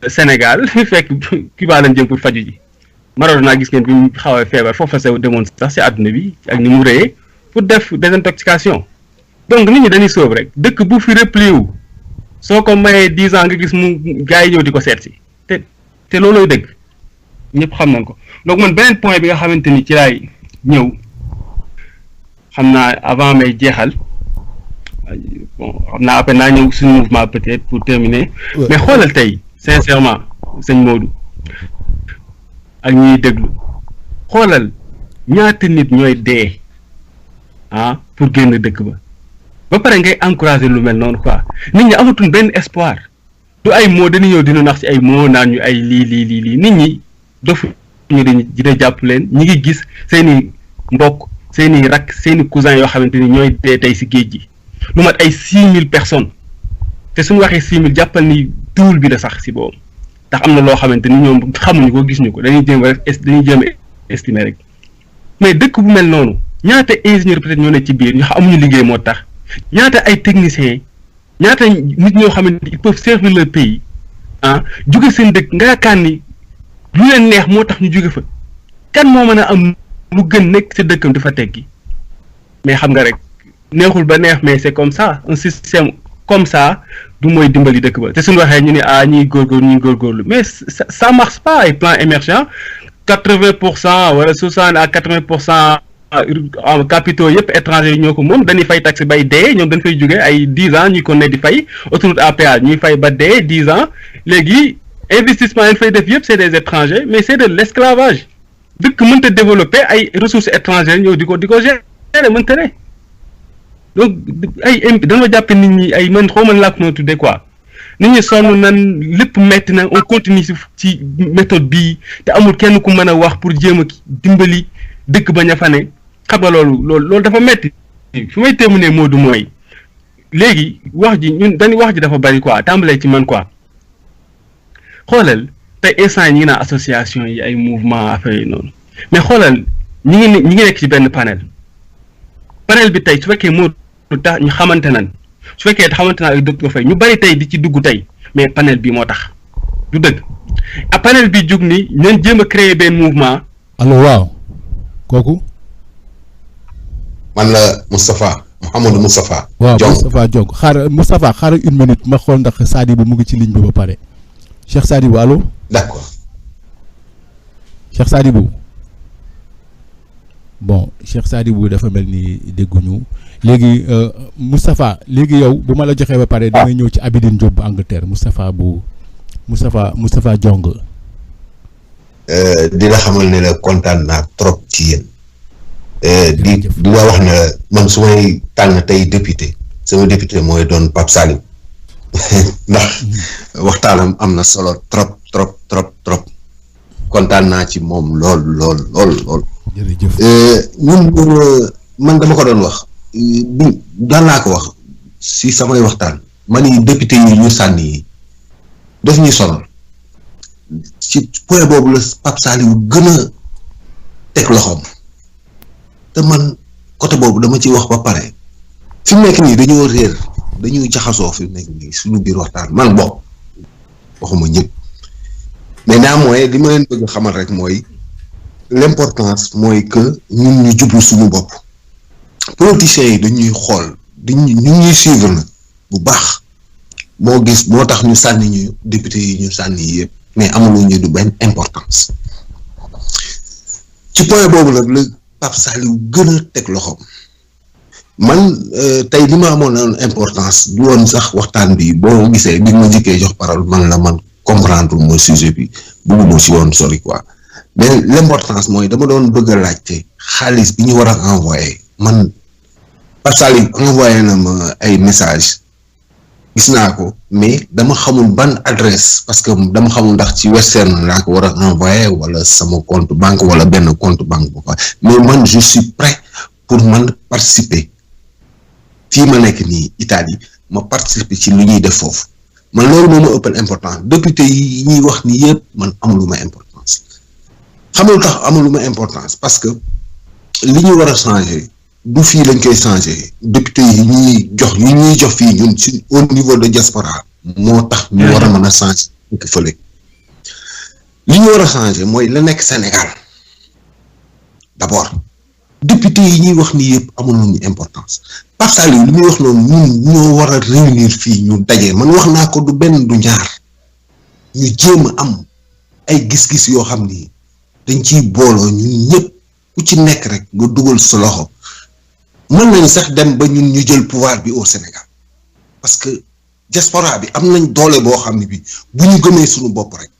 [SPEAKER 6] Sénégal fekk Cuba lañ jëm pour faju ji Maradona gis ngeen bi mu xaw a feebar foofu la sa demoon sax si àdduna bi ak ni mu rëyee pour def désintoxication donc nit ñi dañuy sóob rek dëkk bu fi replié wu soo ko mayee 10 ans nga gis mu gars yi ñëw di ko seet si te loolooy dëgg ñëpp xam nañ ko donc man beneen point bi nga xamante ni ci laay ñëw xam naa avant may jeexal bon xam naa après naa ñëw suñu mouvement peut-être pour terminer mais xoolal tey sincèrement sëñ Modou ak ñuy déglu xoolal ñaata nit ñooy dee pour génn dëkk ba pare ngay encourager lu mel noonu quoi nit ñi amatuñ benn espoir du ay moo dañu ñëw dina nax ci ay moo naan ñu ay lii nit ñi dofu ñu dina jàpp leen ñi ngi gis seeni mbokk seeni rak seeni cousin yoo xamante ni ñooy dee tey si géej gi lu mat ay 6000 personnes te suñu waxee 6000 jàppal ni duul bi la sax si boobu ndax am na loo xamante ni ñoom xamuñu ko gisuñu ko dañuy jéem a estimer rek mais dëkk bu mel noonu ñaata ingénieur peut-être ñoo ne ci biir ñu amuñu liggéey moo tax ñaata ay techniciens ñaata nit ñoo xamante ils peuvent servir leur pays jóge seen dëkk nga yaakaar ni lu leen neex moo tax ñu jóge fa kan moo mën a am lu gën nekk sa dëkkam dafa teggi mais xam nga rek neexul ba neex mais c'est comme ça un système comme ça du mooy dimbali dëkk ba te suñu waxee ñu ne ñiy góorgóorlu mais ça marche pas ay plan émergent 80% wala 60 à 80% capitaux yëpp étrangers yi ñoo ko moom dañuy fay taxe bay dee ñoom dañ fay jóge ay 10 ans ñuy ko ne di fay autoroute à péage ñuy fay ba dee 10 ans léegi investissement yi fay def yëpp c'est des étrangers mais c'est de l'esclavage dëkk mënta développer ay ressources étrangères ñëw di ko gérer mënta ne donc ay dama jàpp nit ñi ay man xaw ma laa ko mën a tuddee quoi nit ñi sonn nan lépp metti na on continue ci méthode bii te amul kenn ku mën a wax pour jéem a dimbali dëkk ba ña fa ne xam nga loolu dafa metti fi may terminer Modou mooy léegi wax ji ñun dañuy wax ji dafa bari quoi tàmbalee ci man quoi xoolal tey instant yi ñi ngi naan association yi ay mouvement affaire yi noonu mais xoolal ñi ngi nekk ci benn panel bi tey su fekkee Modou tax ñu xamante nan su fekkee xamante naa ak docteur Faye ñu bari tey di ci dugg tey mais panel bi moo tax du dëgg a panel bi jug ni ñeen jéem a créer benn mouvement.
[SPEAKER 1] allo waaw kooku.
[SPEAKER 2] man la Moustapha Mouhamadou Moustapha.
[SPEAKER 1] waaw Moustapha Diong xaaral une minute ma xool ndax Sadibou mu ngi ci ligne bi ba pare Cheikh Sadibou allo.
[SPEAKER 2] d'accord.
[SPEAKER 1] Cheikh Sadibou bon Cheikh Sadibou dafa mel ni dégguñu léegi Moustapha léegi yow bu ma la joxee ba pare da ngay ñëw ci Abidine Diop bu Angleterre Moustapha Diong.
[SPEAKER 2] di la xamal ne la kontaan naa trop ci yéen. di la wax ne man su may tànn tey député sama député mooy doon Pape Salim ndax waxtaanam am na solo trop kontaan naa ci moom lool.
[SPEAKER 1] jërëjëf.
[SPEAKER 2] ñun man dama ko doon wax daan naa ko wax si samay waxtaan ma ni député yi ñu sànni yi daf ñuy sonal ci point boobu la Pape Salim gën a teg loxoom. te man côté boobu dama ciy wax ba pare fi mu nekk nii dañoo réer dañuy jaxasoo fi mu nekk nii suñu biir waxtaan man bokk waxuma ñëpp mais néanmoins li ma leen bëgg xamal rek mooy l'importance mooy que ñun ñu jublu suñu bopp politiciens yi dañuy xool ñu ñuy suivre nag bu baax moo tax ñu sànni ñu député yi ñu sànni yëpp mais amuluñu du benn importance ci point boobu nag la Pape Saliou gën a teg loxoom man tey li ma amoon importance du woon sax waxtaan bi boo gisee bi ma njëkkee jox parole man comprendre mooy sujet bi bëgguma si woon sori quoi mais l'importance mooy dama doon bëgg a laajte xaalis bi ñu war a envoyé man Pape Saliou envoyé na ma ay message gis naa ko mais dama xamul ban adresse parce que dama xamul ndax ci Western laa ko war a envoyé wala sama compte banque wala benn compte banque bu ko mais man je suis prêt pour man participer fii ma nekk nii Italie ma participer ci lu ñuy def foofu man loolu moo ma ëppal importance député yi ñuy wax ni yëpp man amuluma importance xamul tax amuluma importance parce que li ñu war a changer du fii lañ koy changer député yi ñuy jox fii ñun ci au niveau de diaspora moo tax ñu war a mën a changer ko fële li ñu war a changer mooy la nekk Sénégal d'abord député yi ñuy wax ni yëpp amuluñu importance Pape Saliou li muy wax noonu ñun ñoo war a réunir fii ñu daje man wax naa ko du benn du ñaar ñu jéem a am ay gis-gis yoo xam ni dañ ciy booloo ñun ñëpp ku ci nekk rek nga dugal sa loxo mën nañ sax dem ba ñun ñu jël pouvoir bi au Sénégal parce que diaspora bi am nañ doole boo xam ne bi bu ñu gëmee suñu bopp rek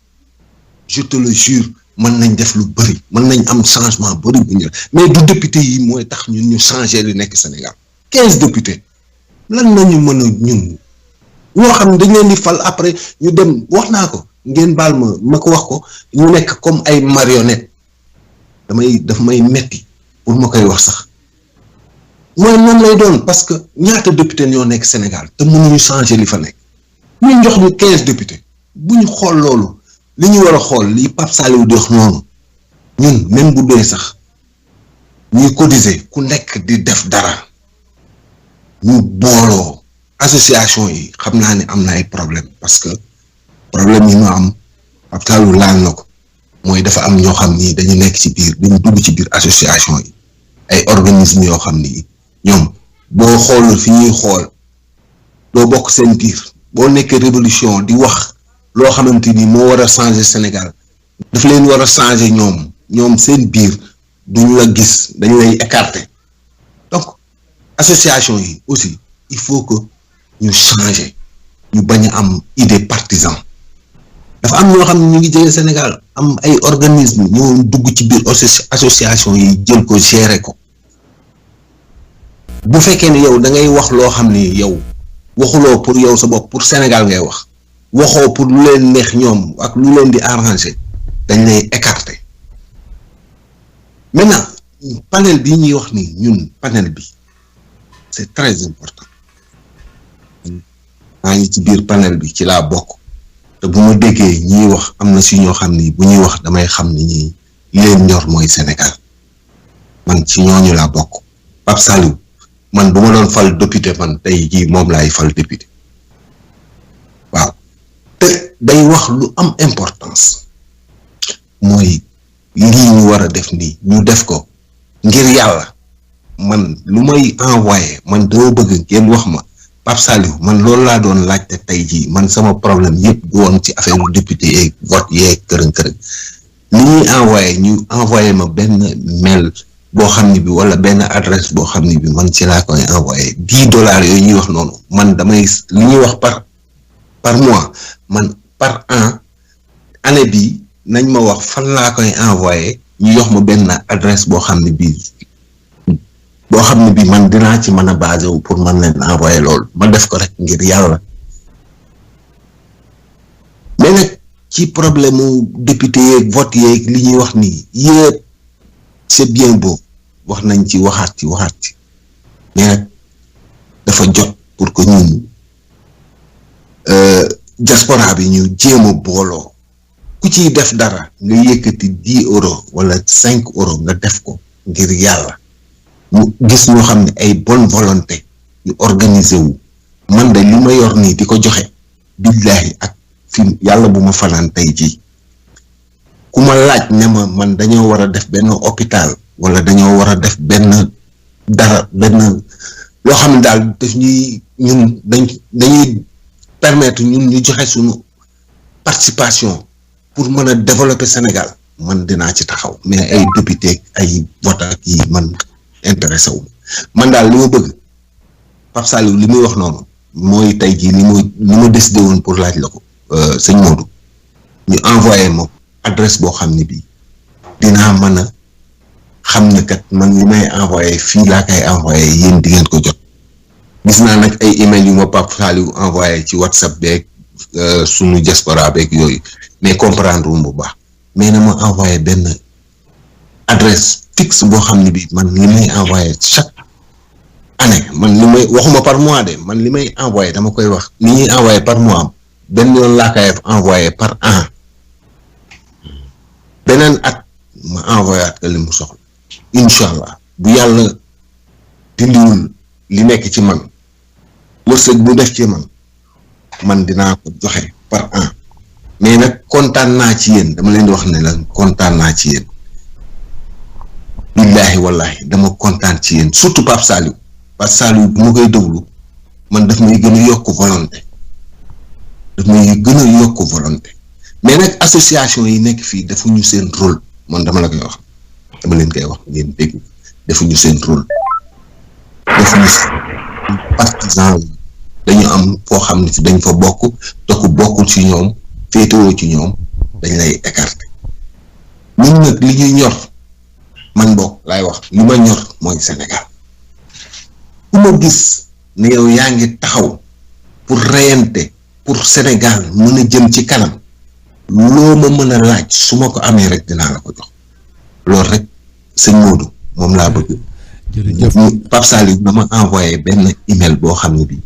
[SPEAKER 2] je te le jure mën nañ def lu bëri mën nañ am changement bëri bu ñu mais du député yi mooy tax ñun ñu changer li nekk Sénégal 15 députés lan nañu mën a ñun ñoo xam ne dañ leen di fal après ñu dem wax naa ko ngeen baal ma ko wax ko ñu nekk comme ay marionnette daf may metti pour ma koy wax sax mooy noonu lay doon parce que ñaata député ñoo nekk Sénégal te mënuñu changer li fa nekk ñu jox ñu 15 députés bu ñu xool loolu li ñu war a xool li Pape Saliou di wax noonu ñun même bu dee sax
[SPEAKER 7] ñuy cotiser ku nekk di def dara ñu booloo association yi xam naa ne am na ay problème parce que problème yi ñu am ab taalu laal na ko mooy dafa am ñoo xam ni dañu nekk ci biir dañu dugg ci biir association yi ay organisme yoo xam ni ñoom boo xoolul fi ñuy xool doo bokk seen biir boo nekkee révolution di wax loo xamante ni moo war a changer Sénégal daf leen war a changer ñoom seen biir duñ la gis dañ lay écarter donc association yi aussi il faut que ñu changer ñu bañ a am idée partisan dafa am ñoo xam ne ñu ngi jege Sénégal am ay organisme ñoo dugg ci biir association yi jël ko gérer ko bu fekkee ne yow da ngay wax loo xam ni yow waxuloo pour yow sa bopp pour Sénégal ngay wax waxoo pour lu leen neex ñoom ak lu leen di arranger dañ lay écarter maintenant panel bi ñuy wax ni ñun panel bi c'est très important maa ngi ci biir panel bi ci laa bokk te bu ma déggee ñiy wax am na si ñoo xam ni bu ñuy wax damay xam ni ñi leen ñor mooy Sénégal man ci ñooñu laa bokk Pape Saliou man bu ma doon fal député man tey jii moom laay fal député waaw te day wax lu am importance mooy lii ñu war a def nii ñu def ko ngir yàlla man lu may envoyé man dama bëgg ngeen wax ma Pape Saliou man loolu laa doon laajte tey jii man sama problème yëpp du woon ci affaire député yeeg vote yeeg kërën li ñuy envoyé ñu envoyé ma benn mail boo xam ni bi wala benn adresse boo xam ni bi man ci laa koy envoyé $10 yooyu ñuy wax noonu man damay li ñuy wax par mois man par an année bi nañ ma wax fan laa koy envoyé ñu jox ma benn adresse boo xam ne bii man dinaa ci mën a basé wu pour man leen envoyé loolu ma def ko rek ngir yàlla mais nag ci problème mu député yeeg vote yeeg li ñuy wax nii yëpp c'est bien beau wax nañ ci waxaat ci mais nag dafa jot pour que ñun diaspora bi ñu jéem a booloo ku ciy def dara nga yëkkati €10 wala €5 nga def ko ngir yàlla ñu gis ñoo xam ne ay bonne volonté ñu organiser wu man de li ma yor nii di ko joxe billahi ak fi yàlla bu ma fanaan tey jii ku ma laaj ne ma man dañoo war a def benn hôpital wala dañoo war a def benn loo xam ne daal daf ñun dañuy permettre ñun ñu joxe suñu participation pour mën a développer Sénégal man dinaa ci taxaw mais ay député ay vote ak yi man intéressé wu man daal li ma bëgg Pape Saliou li muy wax noonu mooy tey jii li ma décidé woon pour laaj la ko sëñ Modou ñu envoyé ma adresse boo xam ne bii dinaa mën a xam ne kat man li may envoyé fii laa koy envoyé yéen di ngeen ko jot gis naa nag ay email yu ma Pape Saliou envoyé ci WhatsApp beeg sunu diaspora beeg yooyu mais comprendre wu bu baax mais na ma envoyé benn adresse fixe boo xam ne bii man li may envoyé chaque année man li may waxuma par mois de man li may envoyé dama koy wax li ñuy envoyé par mois am benn yoon laa koy envoyé par an beneen at ma envoyé at li mu soxla incha allah bu yàlla dindiwul li nekk ci man wërsëg bu def ci man dinaa ko joxe par an mais nag kontaan naa ci yéen dama leen di wax ne la kontaan naa ci yéen billahi wallahi dama kontaan ci yéen surtout Pape Saliou bu ma koy déglu man daf may gën a yokk volonté mais nag association yi nekk fii defuñu seen rôle man dama la koy wax dama leen koy wax ngeen dégg defuñu seen rôle defuñu partisan dañu am foo xam ne fi dañ fa bokk te ku bokkul ci ñoom féetewoo ci ñoom dañ lay écarter ñun nag li ñuy ñor man bokk laay wax li ma ñor mooy Sénégal ku ma gis ne yow yaa ngi taxaw pour reyante pour Sénégal mën a jëm ci kanam loo ma mën a laaj su ma ko amee rek dinaa la ko jox loolu rek sëñ Modou moom laa bëgg. jërëjëf Pape Saliou dama envoyé benn email boo xam ne bi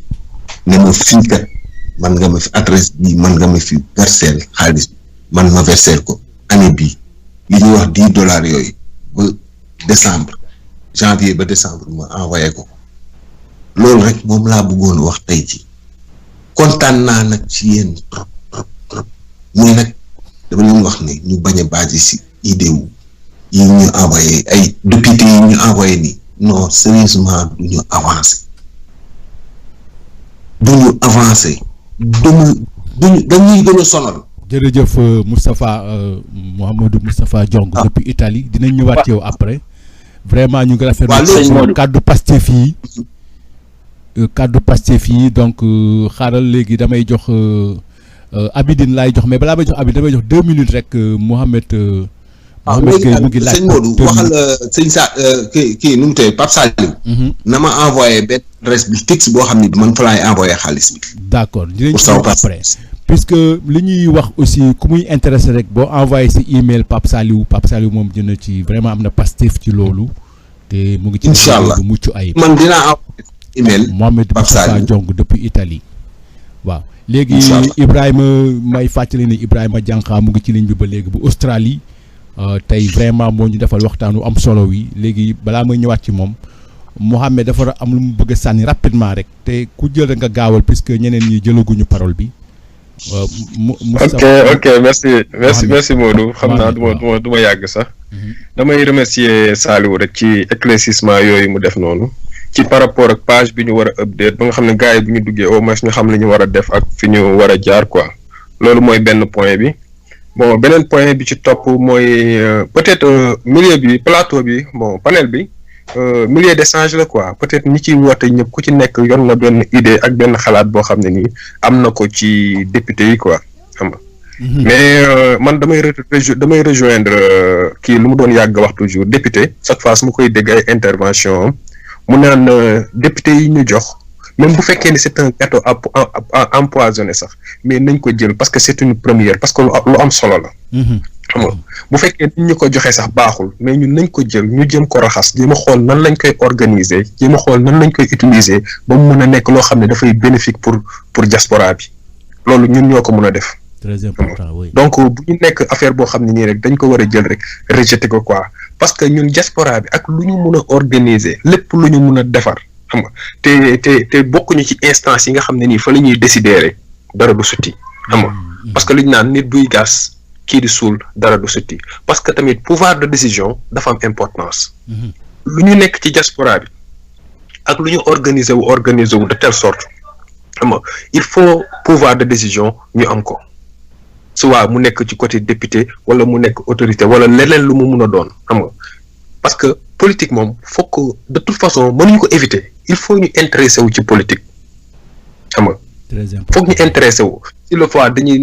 [SPEAKER 7] ne ma fii kat man nga ma fi adresse bi man nga ma fi versel xaalis man ma versel ko année bii li ñuy wax $10 yooyu ba décembre janvier ba décembre ma envoyé ko loolu rek moom laa bëggoon wax tey ci kontaan naa nag ci yéen trop trop muy nag dama leen wax ne ñu bañ a basé si idée wu yi ñu envoyé ay député yi ñu envoyé ni non sérieusement du ñu avancé dañuy gën a sonal.
[SPEAKER 1] jërëjëf Moustapha Mouhamadou Moustapha Diong depuis Italie dinañ ñëwaat ci yow après vraiment ñu ngi rafetlu kàddu Pastef yi donc xaaral léegi damay jox Abidine laay jox mais balaa may jox Abidine damay jox 2 minutes rek Mohamed Gueye mu ngi laaj
[SPEAKER 7] sëñ Modou waxal sëñ sa kii nu mu tee Pape Saliou na ma envoyé benn adresse bi fixe boo xam ne man fa laay envoyé xaalis bi.
[SPEAKER 1] d'accord dinañ ci après puisque li ñuy wax aussi ku muy intéressé rek boo envoyé si email Pape Saliou moom dina ci vraiment am na Pastef ci loolu te mu ngi ci
[SPEAKER 7] incha allah
[SPEAKER 1] bu mucc ayib
[SPEAKER 7] man dinaa envoyé email
[SPEAKER 1] Mohamed Moustapha Diong depuis Italie waaw léegi Ibrahima may fàttali ne Ibrahima Diankha mu ngi ci ligne bi ba léegi bu Australie tey vraiment moo ñu defal waxtaanu am solo wi léegi balaa may ñëwaat ci moom Mohamed dafa am lu mu bëgg a sànni rapidement rek te ku jël rek nga gaawal puisque ñeneen ñi jëlaguñu parole bi.
[SPEAKER 8] ok merci Modou xam naa du ma yàgg sax damay remercier Saliou rek ci éclaircissement yooyu mu def noonu ci par rapport ak page bi ñu war a update ba nga xam ne gars yi bu ñu duggee au moins ñu xam li ñu war a def ak fi ñu war a jaar quoi loolu mooy benn point bi bon beneen point bi ci topp mooy peut-être milieu bi plateau bi bon panel bi milieu d'échange la quoi peut-être ñi ciy woote ñëpp ku ci nekk yor na benn idée ak benn xalaat boo xam ne nii am na ko ci député yi quoi xam nga mais man damay rejoindre kii lu mu doon yàgg wax toujours député chaque fois su ma koy dégg ay intervention mu naan député yi ñu jox même bu fekkee ni c'est un gâteau empoisonné sax mais nañ ko jël parce que c'est une première parce que lu am solo la xam nga bu fekkee ni ñu ko joxee sax baaxul mais ñun nañ ko jël ñu jëm ko raxas jéem a xool nan lañ koy organiser jéem a xool nan lañ koy utiliser ba mu mën a nekk loo xam ne dafay bénéfique pour diaspora bi loolu ñun ñoo ko mën a def.
[SPEAKER 1] Très important, oui.
[SPEAKER 8] Donc bu ñu nekk affaire boo xam ne nii rek dañ ko war a jël rek rejeter ko quoi parce que ñun diaspora bi ak lu ñu mun a organiser lépp lu ñu mun a defar xam nga te bokkuñu ci instance yi nga xam ne nii fa la ñuy décider rek dara du sutti xam nga parce que li ñu naan nit buy gas kii di suul dara du sutti parce que tamit pouvoir de décision dafa am importance. lu ñu nekk ci diaspora bi ak lu ñu organiser wu de telle sorte xam nga il faut pouvoir de décision ñu am ko. soit mu nekk ci côté député wala mu nekk autorité wala leneen lu mu mun a doon xam nga parce que politique moom foog ko de toute façon mënuñu ko éviter il faut ñu intéressé wu ci politique xam nga. foog ñu intéressé wu si le fois dañuy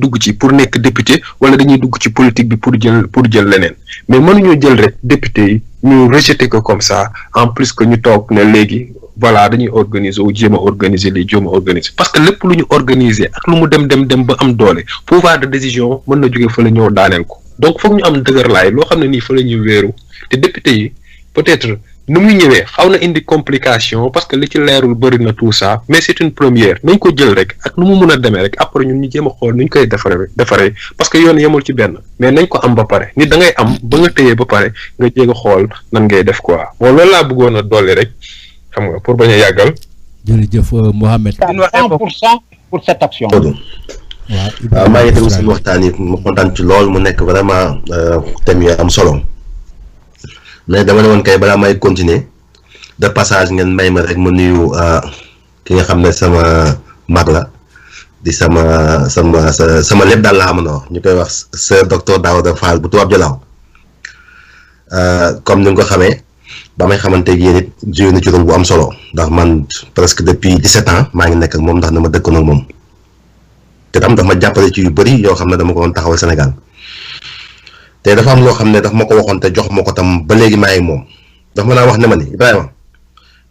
[SPEAKER 8] dugg ci pour nekk député wala dañuy dugg ci politique bi pour jël leneen mais mënuñoo jël rek député yi ñu rejeter ko comme ça en plus que ñu toog ne léegi. voilà dañuy organiser wu jéem a organiser lii jéem a organiser parce que lépp lu ñu organiser ak lu mu dem ba am doole pouvoir de décision mën na jóge fa la ñëw daaneel ko donc foog ñu am dëgërlaay loo xam ne nii fa la ñuy wéeru te député yi peut-être nu muy ñëwee xaw na indi complication parce que li ci leerul bëri na tout ça mais c'est une première nañ ko jël rek ak nu mu mun a demee rek après ñun ñu jéem a xool nu ñu koy defaree parce que yoon yemul ci benn mais nañ ko am ba pare nit da ngay am ba nga téyee ba pare nga jéem a xool nan ngay def quoi bon loolu laa bëggoon a dolli rek. xam nga pour bañ a yàggal.
[SPEAKER 1] jërëjëf Mohamed.
[SPEAKER 5] 100% pour cette action.
[SPEAKER 2] waaw maa ngi déglu suñu waxtaan yi ma kontaan ci lool mu nekk vraiment thème yu am solo mais dama ne woon kay balaa may continuer de passage ngeen may ma rek ma nuyu ki nga xam ne sama mag la di sama lépp daal laa mën a wax ñu koy wax sœur docteur Daouda Fall bu tubaab Jalaaw comme ni nga ko xamee. ba may xamante yéen it joué na ci rôle bu am solo ndax man presque depuis 17 ans maa ngi nekk ak moom ndax dama dëkkoon ak moom te tam dafa ma jàppale ci yu bëri yoo xam ne dama ko doon taxawal Sénégal te dafa am loo xam ne daf ma ko waxoon te jox ma ko tam ba léegi maa ngi moom dafa ma naa wax ne ma ni Ibrahima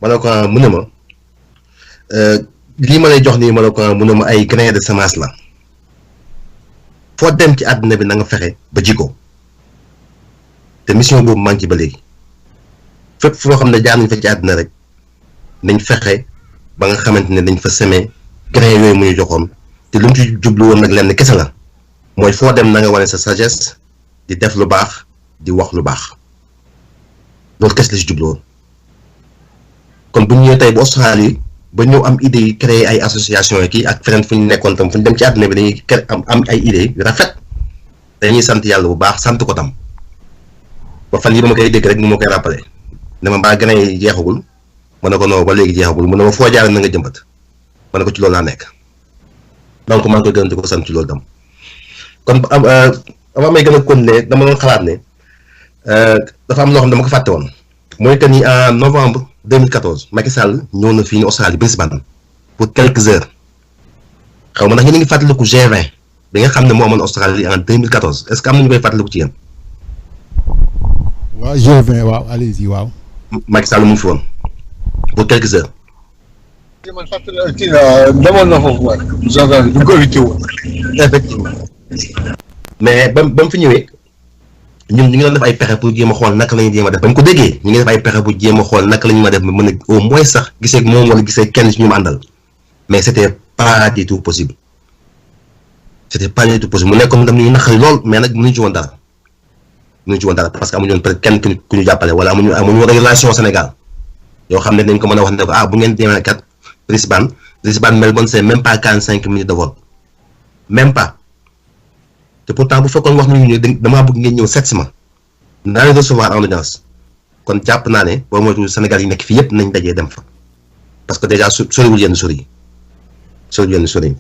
[SPEAKER 2] ma ne ko mu ne ma lii ma lay jox nii ma ne ko mu ne ma ay grain de semence la foo dem ci àdduna bi na nga fexe ba ji ko te mission boobu maa ngi ci ba léegi. fépp foo xam ne jaar nañ fa ci àddina rek nañ fexe ba nga xamante ne dañ fa semé grain yooyu muy joxoon te lu mu ci jublu woon nag lenn kese la mooy foo dem na nga wane sa sagesse di def lu baax di wax lu baax loolu kese la si jublu woon kon bu ñu ñëwee tey bu Australie ba ñëw am idée yi créer ay association yi ak feneen fu ñu nekkoon tam fu ñu dem ci àdduna bi dañuy am ay idées yu rafet dañuy sant yàlla bu baax sant ko tam ba fan yi ba ma koy dégg rek mu ma koy rappelé ne ma mbaa gën a jeexagul ma ne ko non ba léegi jeexagul mu ne ma foo jaar na nga jëmbat ma ne ko ci loolu laa nekk donc maa ngi koy gën di ko sant ci loolu tam kon avant may gën a continuer dama doon xalaat ne dafa am loo xam ne dama ko fàtte woon mooy que ni en novembre 2014 Macky Sall ñëw na fii ni Australie Brisbane pour quelques heures xaw ma ndax ñu ngi fàttaliku G20 bi nga xam ne moo amoon Australie en 2014 est-ce que am na ñu koy fàttaliku ci yéen.
[SPEAKER 1] waaw G20 waaw allez-y waaw.
[SPEAKER 2] Macky Sall mu ngi fi woon pour quelques heures.
[SPEAKER 9] man fàttali kii demoon na foofu waay. gendarme du ko invité woon.
[SPEAKER 2] effectivement mais ba mu fi ñëwee. ñun ñu ngi doon def ay pexe pour jéem a xool naka la ñuy jéem a def ba ñu ko déggee ñu ngi def ay pexe pour jéem a xool naka la ñu ma def ba mën a au moins sax gisee moom wala gisee kenn ci ñu mu àndal mais c'était pas du tout possible mu nekkoon tam ñu naqari lool mais nag mënuñu ci woon dara parce que amuñu woon peut-être kenn ku ñu jàppale wala amuñu relation Sénégal yoo xam ne dañ ko mën a wax ne ko bu ngeen demee kat Brisbane Melbourne c'est même pas 45 minutes de vol même pas. te pourtant bu fekkoon wax nañu ne damaa bëgg ngeen ñëw seet si ma naa leen recevoir en audience kon jàpp naa ne boo moytuwul Sénégal yi nekk fii yëpp nañ dajee dem fa parce que déjà soriwul yenn sori yi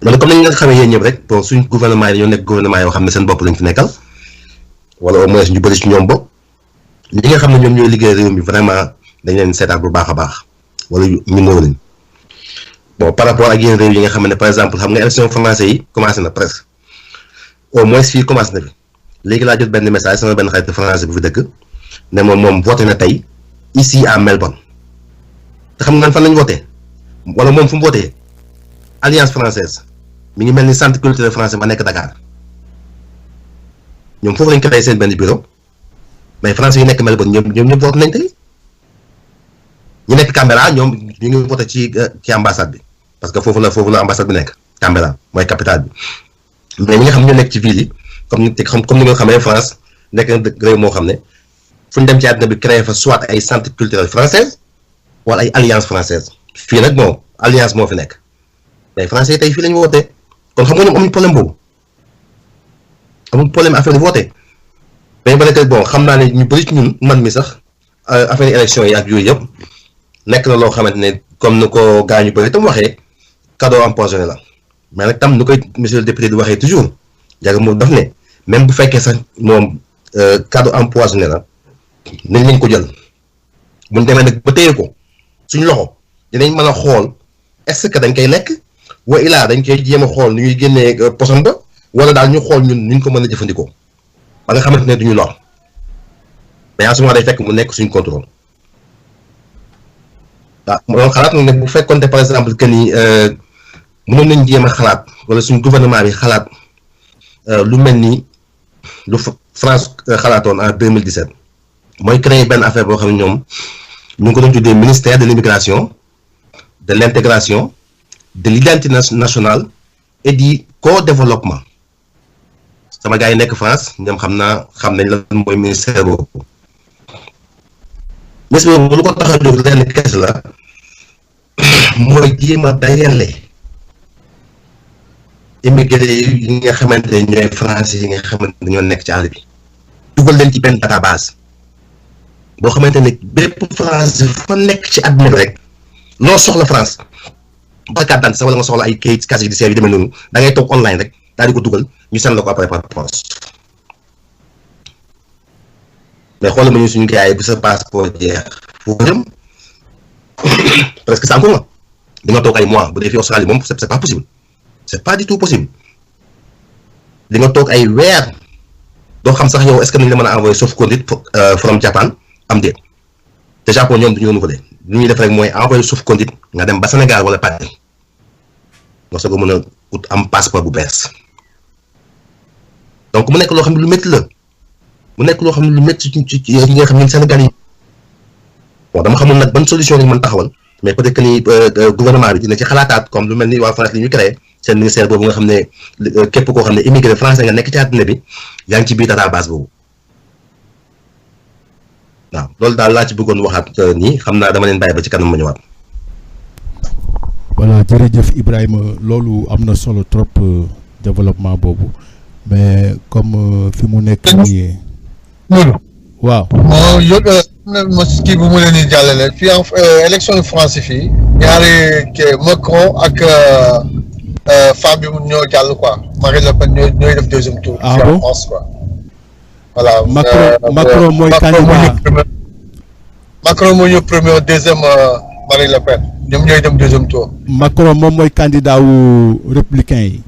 [SPEAKER 2] loolu comme nañ nga xamee yéen ñëpp rek bon suñ gouvernement yi dañoo nekk gouvernement yoo xam ne seen bopp lañ fi nekkal wala au moins ñu bëri ci ñoom bopp ñi nga xam ne ñoom ñooy liggéey réew mi vraiment dañ leen seetaat bu baax a baax wala ñu néew lañ bon par rapport ak yeneen réew yi nga xam ne par exemple xam nga élection français yi commencé na presque au moins fii commencé na fi léegi laa jot benn message sama benn xarit français bu fi dëkk ne moom voté na tey ici à Melbourne te xam nga fan lañ voté wala moom fu mu voté Alliance française mi ngi mel ni centre culturel français ba nekk Dakar ñoom foofu lañ créé seen benn bureau mais français yi nekk Melbourne ñoom ñëpp voté nañ tey ñu nekk Canberra ñoom ñu ngi voté ci ambassade bi parce que foofu la ambassade bi nekk Canberra mooy capitale bi. mais ñi nga xam ne ñoo nekk ci ville yi comme ni nga xamee France nekk na réew moo xam ne fu ñu dem ci àddina bi créé fa soit ay centre culturel française wala ay alliance française fii nag bon alliance moo fi nekk mais français yi tey fii la ñu wootee kon xam nga ñoom amuñu problème boobu amuñu problème affaire de voter mais ba nekk bon xam naa ne ñu bëri ci ñun man mi sax affaire élection yi ak yooyu yëpp nekk na loo xamante ne comme ni ko gaa ñu bëri tam waxee cadeau empoisonné la. mais nag tam nu koy monsieur le député di waxee toujours yàgg moom daf ne même bu fekkee sax moom cadeau empoisonné la nañ leen ko jël buñ demee nag ba téye ko suñ loxo dinañ mën a xool est-ce que dañ koy lekk wa ilaa dañ koy jéem a xool nu ñuy génnee poson ba wala daal ñu xool ñun nuñ ko mën a jëfandikoo ba nga xamante ne duñu lor mais en ce moment day fekk mu nekk suñ contrôle waaw moom xalaat na ne bu fekkoon te par exemple que ni mënoon nañ jéem a xalaat wala suñ gouvernement bi xalaat lu mel ni lu France xalaatoon en 2017 mooy créer benn affaire boo xam ne ñoom ñu ngi ko doon tuddee ministère de l'immigration de l'intégration de l'identité nationale et du co-développement sama gars yi nekk France ñoom xam nañ lan mooy ministère boobu. ministère boobu lu ko tax a jóg lenn kese la mooy jéem a dajale immigré yi nga xamante ne ñooy français yi nga xamante ne ñoo nekk ci àll bi dugal leen ci benn database boo xamante ne bépp français fa nekk ci àdduna bi rek loo soxla France ba carte d'identité wala nga soxla ay kayit casier judiciaire yu demee noonu da ngay toog online rek daal di ko dugal ñu seen la ko après par poste mais xoolal ma ñu suñu gars yi bu sa passeport jeex foofu jëm presque sànku nga di nga toog ay mois bu dee fii Australie moom c'est pas possible c'est pas du tout possible di nga toog ay weer doo xam sax yow est-ce que nañ la mën a envoyer sauf-conduit from Japan am déet te Japon ñoom du ñu renouveler li ñuy def rek mooy envoyer sauf-conduit nga dem ba Sénégal wala Paris nga soog a mën a ut am passeport bu bees donc mu nekk loo xam ne lu métti la mu nekk loo xam ne lu métti ci ñi nga xam ne Sénégal yi bon dama xamul nag ban solution lañ mën taxawal mais peut-être que ni gouvernement bi dina ci xalaataat comme lu mel ni waa France li ñu créé seen ministère boobu nga xam ne képp koo xam ne immigré français nga nekk ci àdduna bi yaa ngi ci biir database boobu waaw loolu daal laa ci bëggoon waxaat nii xam naa dama leen bàyyi ba ci kanam ma ñëwaat.
[SPEAKER 1] voilà jërëjëf Ibrahima loolu am na solo trop développement boobu mais comme fi mu nekk nii. waaw.
[SPEAKER 9] moo yëg ma kii bu mu leen di jàllale fii en élection yu France fii ñaari Macron ak femme bi ñoo jàll quoi Marine Le Pen ñooy def deuxième tour.
[SPEAKER 1] ah
[SPEAKER 9] fii
[SPEAKER 1] bon
[SPEAKER 9] en France quoi. voilà
[SPEAKER 1] Macron mooy candidat
[SPEAKER 9] Macron moo ñëw premier deuxième Marine Le Pen ñoom ñooy dem deuxième tour.
[SPEAKER 1] Macron moom mooy candidat wu républicain yi.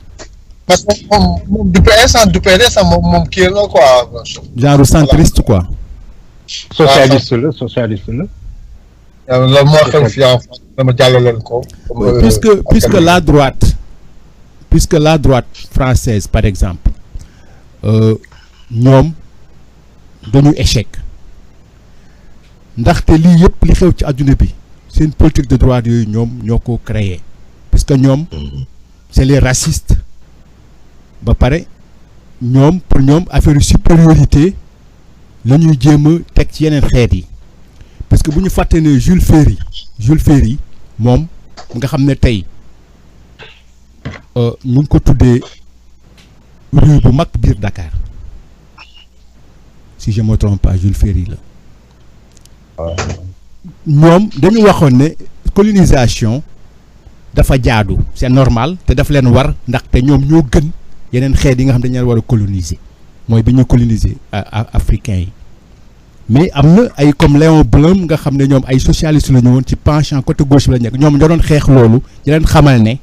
[SPEAKER 9] parce que moom du PS du PDS moom kii la quoi.
[SPEAKER 1] genre centriste quoi.
[SPEAKER 5] socialiste la socialiste la.
[SPEAKER 9] loolu moo xew fii en France dama jàllale ko.
[SPEAKER 1] puisque la droite française par exemple ñoom dañu échec ndaxte lii yëpp li xew ci adduna bi seen politique de droite yooyu ñoom ñoo ko créé puisque ñoom c'est les racistes ba pare ñoom pour ñoom affaire supériorité la ñuy jéem a teg ci yeneen xeet yi parce que bu ñu fàtte ne Jules Ferry moom nga xam ne tey ñu ngi ko tuddee rue bu mag biir Dakar si je me trompe pas Jules Ferry la ñoom dañu waxoon ne colonisation dafa jaadu c'est normal te daf leen war ndaxte ñoom ñoo gën yeneen xeet yi nga xam dañu leen war a coloniser mooy bi ñu coloniser africains yi mais am na ay comme Léon Blum nga xam ne ñoom ay socialistes la ñu woon ci penchant côté gauche bi la nekk ñoom ñoo doon xeex loolu di leen xamal ne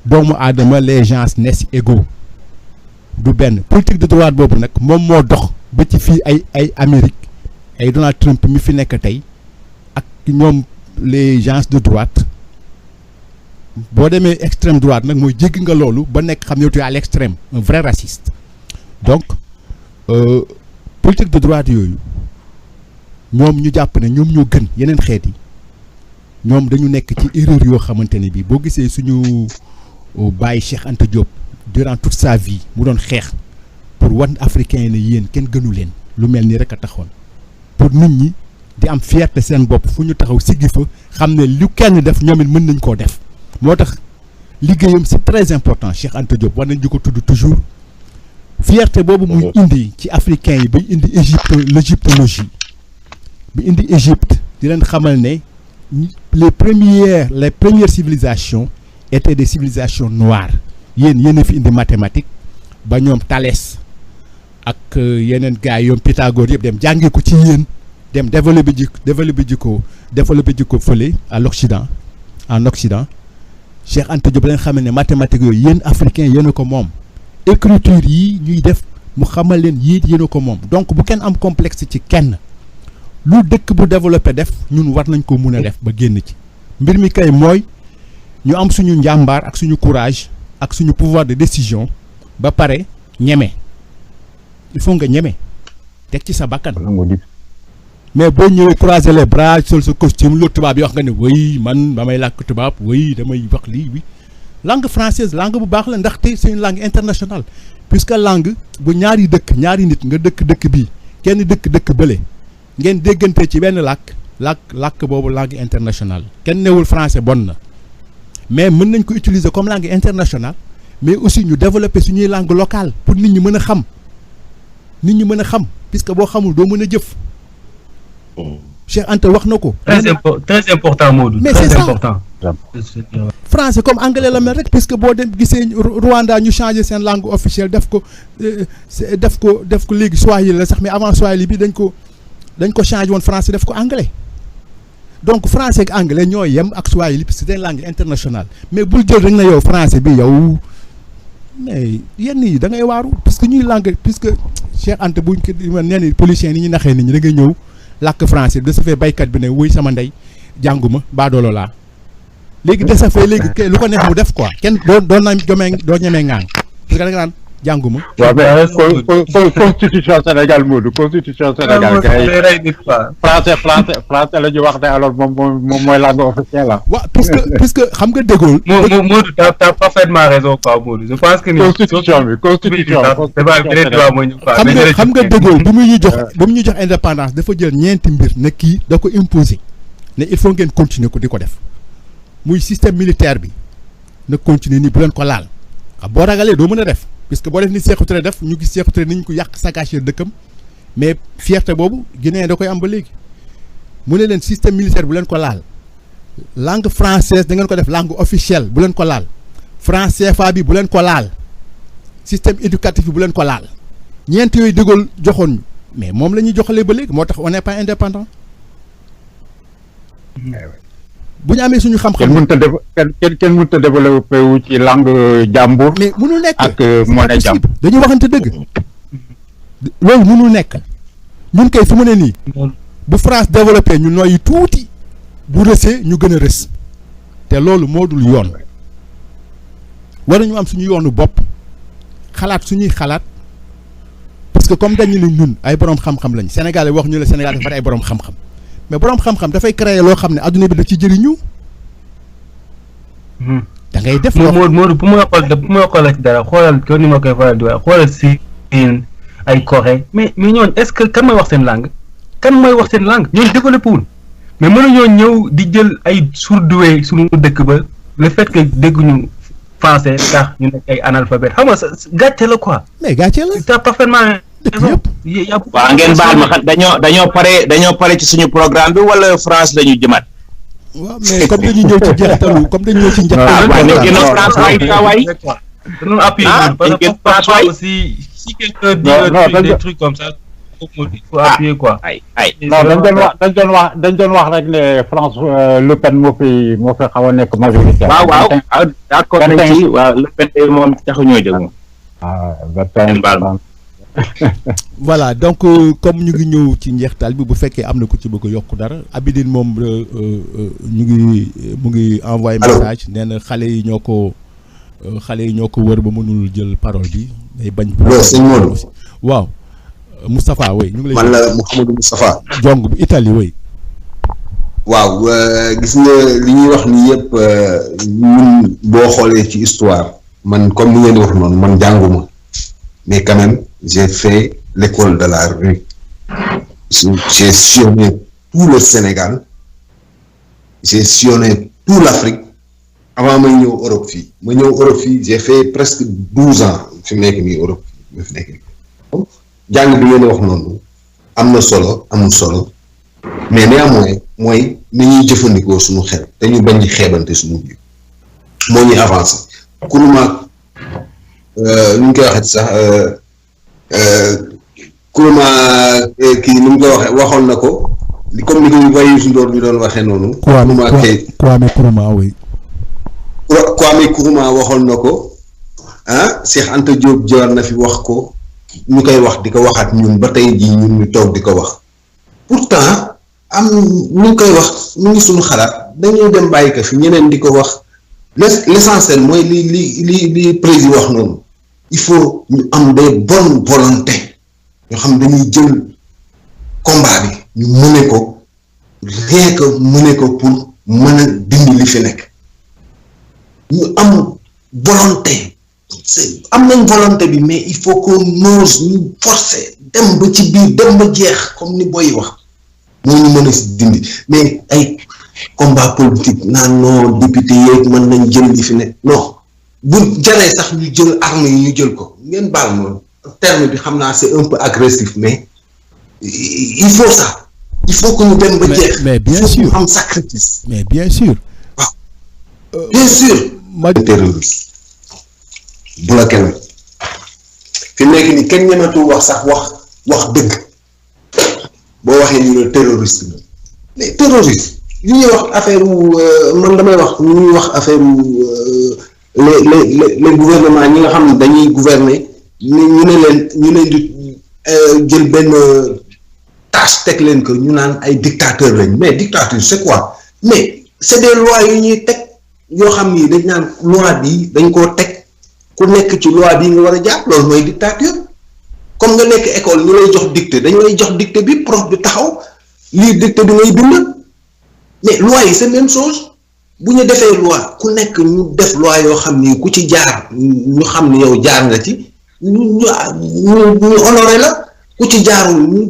[SPEAKER 1] doomu aadama les gens naissent égaux du benn politique de droite boobu nag moom moo dox ba ci fii ay Amérique ay Donald Trump mi fi nekk tey ak ñoom les gens de droite boo demee extrême droite nag mooy jéggi nga loolu ba nekk xam ne tu es à l'extrême un vrai raciste donc politique de droite yooyu ñoom ñu jàpp ne ñoom ñoo gën yeneen xeet yi ñoom dañu nekk ci erreur yoo xamante ne bii boo gisee suñu bàyyi Cheikh Anta Diop durant toute sa vie mu doon xeex pour wan africain yi ne yéen kenn gënu leen lu mel nii rek a taxoon pour nit ñi di am fierté seen bopp fu ñu taxaw siggi fa xam ne lu kenn def ñoom it mën nañ koo def moo tax liggéeyam c'est très important Cheikh Anta Diop war nañ di ko tudd toujours fierté boobu muy indi ci africain yi bay indi l'égyptologie bi indi Égypte di leen xamal ne les premières civilisations étaient des civilisations noires yéen a fi indi mathématique ba ñoom Thalès ak yeneen gars yoom Pythagore yëpp dem jàngee ko ci yéen dem développer ji ko fële à l'Occident en Occident Cheikh Anta Diop leen xamal ne mathématique yooyu yéen africains yéen a ko moom écriture yi ñuy def mu xamal leen yéen a ko moom donc bu kenn am complexe ci kenn lu dëkk bu développé def ñun war nañ ko mun a def ba génn ci mbir mi kay mooy ñu am suñu njàmbaar ak suñu courage ak suñu pouvoir de décision ba pare ñeme il faut nga ñeme teg ci sa bakkan mais boo ñëwee croiser les bras sol sa costume loolu tubaab yi wax nga ne oui man ba may làkk tubaab oui damay wax lii oui langue française langue bu baax la ndaxte c'est une langue internationale puisque langue bu ñaari nit nga dëkk bii kenn dëkk bële ngeen déggante ci benn làkk boobu langue internationale kenn newul français bon na mais mën nañ ko utiliser comme langue internationale mais aussi ñu développer suñuy langue locale pour nit ñi mën a xam puisque boo xamul doo mën a jëf Cheikh Anta wax na ko.
[SPEAKER 6] très important Modou.
[SPEAKER 1] mais c'est ça important. français comme anglais la mel rek puisque boo dem gisee Rwanda ñu changer seen langue officielle def ko léegi Swahili la sax mais avant Swahili bi dañ ko changer woon français def ko anglais donc français ak anglais ñoo yem ak Swahili parce que c'est une langue internationale mais bul jël rek na yow français bi yow mais yenn yi da ngay waaru parce que ñuy langue puisque Cheikh Anta buñ ko nee ni policiers yi ñu naxee nit ñi da ngay ñëw. làkk français de ce fait baykat bi ne wuy sama ndey jànguma baadoolo laa léegi de ce fait léegi lu ko neex mu def quoi kenn doo ñemee ŋaan parce que da nga naan jànguma.
[SPEAKER 5] waaw mais constitution Sénégal Modou constitution Sénégal kay français la ñu wax ne alors moom mooy langue officielle la.
[SPEAKER 1] waaw puisque xam nga déggool.
[SPEAKER 10] Modou t'as parfaitement raison quoi Modou je pense que.
[SPEAKER 5] constitution
[SPEAKER 1] xam nga déggool bi mu ñu jox indépendance dafa jël ñeenti mbir ne kii da ko imposer ne il faut ngeen continuer ko di ko def muy système militaire bi na continuer ni bu leen ko laal xam boo ragalee doo mën a def puisque boo def ni Sékou Touré def ñu gis Sékou Touré ni ñu ko yàq saccagé dëkkam mais fierté boobu Guinée da koy am ba léegi mu ne leen système militaire bu leen ko laal langue française da ngeen ko def langue officielle bu leen ko laal franc CFA bi bu leen ko laal système éducatif bi bu leen ko laal ñeent yooyu déggool joxoon ñu mais moom la ñuy joxalee ba léegi moo tax on n'est pas indépendant. bu ñu amee suñu xam-xam.
[SPEAKER 5] kenn mënut a développé wu ci langue jàmbur.
[SPEAKER 1] mais mënul nekk
[SPEAKER 5] ak monnaie jàmbur.
[SPEAKER 1] dañuy waxante dëgg. loolu mënul nekk ñun kay fu mu ne nii. bu France développé ñu noyyi tuuti bu rësee ñu gën a rës te loolu moo dul yoon war nañu am suñu yoonu bopp xalaat suñuy xalaat parce que comme dañu ne ñun ay borom xam-xam lañ Sénégal wax ñu la Sénégal dafa bari ay borom xam-xam. mais borom xam-xam dafay créer loo xam ne adduna bi da ci jëriñu. da ngay def loo
[SPEAKER 10] Modou bu ma xool ci dara xoolal ko ni ma koy faral di wax xoolal Chine ay Corée mais ñooñu est-ce que kan mooy wax seen langue ñooñu développé wul mais mënuñoo ñëw di jël ay surdoué suñu dëkk ba le fait que dégguñu français tax ñu nekk ay analphabète xam nga gàcce la quoi.
[SPEAKER 1] mais gàcce la.
[SPEAKER 10] t'as parfaitement.
[SPEAKER 3] waaw ngeen baal ma xam dañoo pare ci suñu programme bi wala France la ñu jëmaat.
[SPEAKER 1] waaw mais comme dañu ñëw ci jeexitalu comme dañu ñëw ci njeexitalu.
[SPEAKER 3] waaw France waay.
[SPEAKER 10] dañoo appuyer parce que parfois aussi si quelqu'un dit des trucs comme ça il faut appuyer quoi.
[SPEAKER 5] non dañ doon wax rek ne France Le Pen moo fi xaw a nekk majoritaire.
[SPEAKER 3] waaw d'accord nañ ci waaw Le Pen moom taxuñoo jóg moom.
[SPEAKER 1] voilà donc comme ñu ngi ñëw ci njeextaal bi bu fekkee am na ku ci bëgg a yokk dara Abidine moom mu ngi envoyé message nee na xale yi ñoo ko wër ba mënul jël parole bi day bañ.
[SPEAKER 7] sëñ Modou
[SPEAKER 1] waaw Moustapha oui ñu ngi lay.
[SPEAKER 7] man la Mouhamadou Moustapha.
[SPEAKER 1] jong bi Italie oui.
[SPEAKER 7] waaw gis nga li ñuy wax ni yëpp ñun boo xoolee ci histoire man comme ni ngeen di wax noonu man jànguma mais quand même j'ai fait l'école de la rue. J'ai sillonné tout le Sénégal. J'ai sillonné toute l'Afrique. Avant ma ñëw Europe fii ma ñëw Europe fii j'ai fait presque 12 ans fi mu nekk nii Europe ma fi nekk nii jàng bi ngeen wax noonu am na solo amul solo mais néanmoins mooy ni ñuy jëfandikoo suñu xel te ñu bañ di xeebante suñu biir moo ñuy avancé kuruma ñu ngi koy waxee sax kuruma kii ni mu koy waxee waxoon na ko comme ni ko wayu su ndoor bi doon waxee noonu.
[SPEAKER 1] Kwame Nkrumah oui.
[SPEAKER 7] Kwame Nkrumah waxoon na ko Cheikh Anta Diop jaar na fi wax ko ñu koy wax di ko waxaat ñun ba tey jii ñun ñu toog di ko wax pourtant am ñu koy wax mu ngi suñu xalaat dañuy dem bàyyi ko fi ñeneen di ko wax l'essentiel mooy li président wax noonu il faut ñu am des bonnes volontés yoo xam dañuy jël combat bi ñu mëne ko rien que mëne ko pour mën a dindi li fi nekk ñu am volonté am nañ volonté bi mais il faut qu'on ose ñu forcer dem ba ci biir dem ba jeex comme ni boy wax moo ñu mën a dindi mais ay combat politique naan non député yeeg mën nañ jël li fi nekk non bu jaree sax ñu jël armes yi ñu jël ko ngeen baal ma terme bi xam naa c'est un peu agressif mais il faut ça il faut que ñu dem ba jeex
[SPEAKER 1] mais bien sûr
[SPEAKER 7] am sacrifice
[SPEAKER 1] mais bien sûr
[SPEAKER 7] waaw bien sûr ma terroriste bloqué na fi mu nekk nii kenn ñematul wax sax wax dëgg boo waxee ñu ne terroriste la mais terroriste li ñuy wax affaire man damay wax ñu ñuy wax affaire les gouvernements ñi nga xam ne dañuy gouverner ñu leen di jël benn tâche teg leen que ñu naan ay dictateurs lañ mais dictature c'est quoi mais c'est des lois yu ñuy teg yoo xam ni dañ naan loi bi dañ koo teg ku nekk ci loi bii nga war a jaar loolu mooy dictature comme nga nekk école ñu lay jox dictée dañu lay jox dictée bi prof bi taxaw lii dictée bi ngay bind mais loi yi c'est même chose bu ñu defee loi ku nekk ñu def loi yoo xam ni ku ci jaar ñu xam ni yow jaar nga ci ñu honoré la ku ci jaarul ñu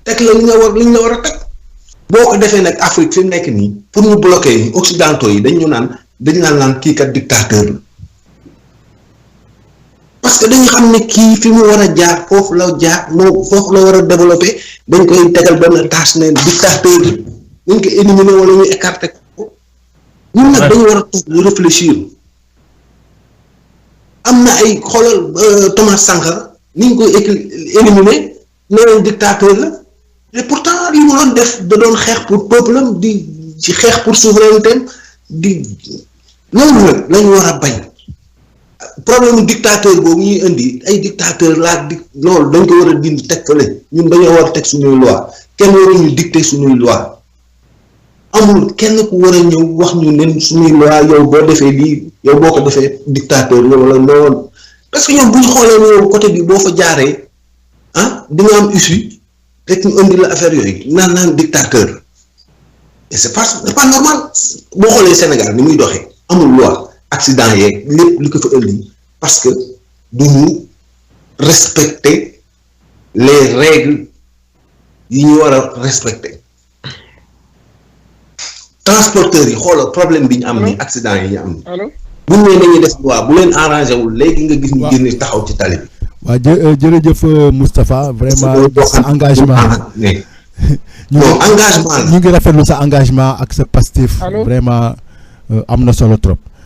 [SPEAKER 7] teg la li nga war a teg boo ko defee nag Afrique fi mu nekk nii pour ñu bloquer occidentaux yi dañu naan kii kat dictateur la parce que dañu xam ne kii fi mu war a jaar foofu la jaar foofu la war a développer dañ koy tegal benn tâche ne dictateur dañ ko éliminer wala ñu écarter ko ñun nag dañu war a toog ñu réfléchir am na ay xoolal Thomas Sankara ni ñu koy éliminer nee dictateur la et pourtant li mu doon def da doon xeex pour peuple am di ci xeex pour souveraineté di loolu nag lañu war a bañ problème dictateur boobu ñuy indi ay dictateur loolu dañ ko war a dindi teg fële ñun dañoo war a teg suñuy loi kenn waruñu dicter suñuy loi amul kenn ku war a ñëw wax ñu ne suñuy loi yow boo defee lii yow boo ko defee dictateur wala noonu parce que ñoom bu ñu xoolee ne yow côté bi boo fa jaaree di nga am issue rek ñu indi la affaire yooyu naan dictateur et c'est pas normal boo xoolee Sénégal ni muy doxee amul loi accident yeeg lépp li ko fa indi parce que du ñu respecter les règles yi ñu war a respecter transporteurs yi xoolal problème bi ñu am ni accident yi ñu am ni bu ñu nee nañuy def loi bu leen arrangé wul léegi nga gis ñu génne taxaw ci tali bi.
[SPEAKER 1] waaw jërëjëf Moustapha vraiment sa engagement
[SPEAKER 7] engagement la
[SPEAKER 1] ñu ngi rafetlu sa engagement ak sa pastif vraiment am na solo trop.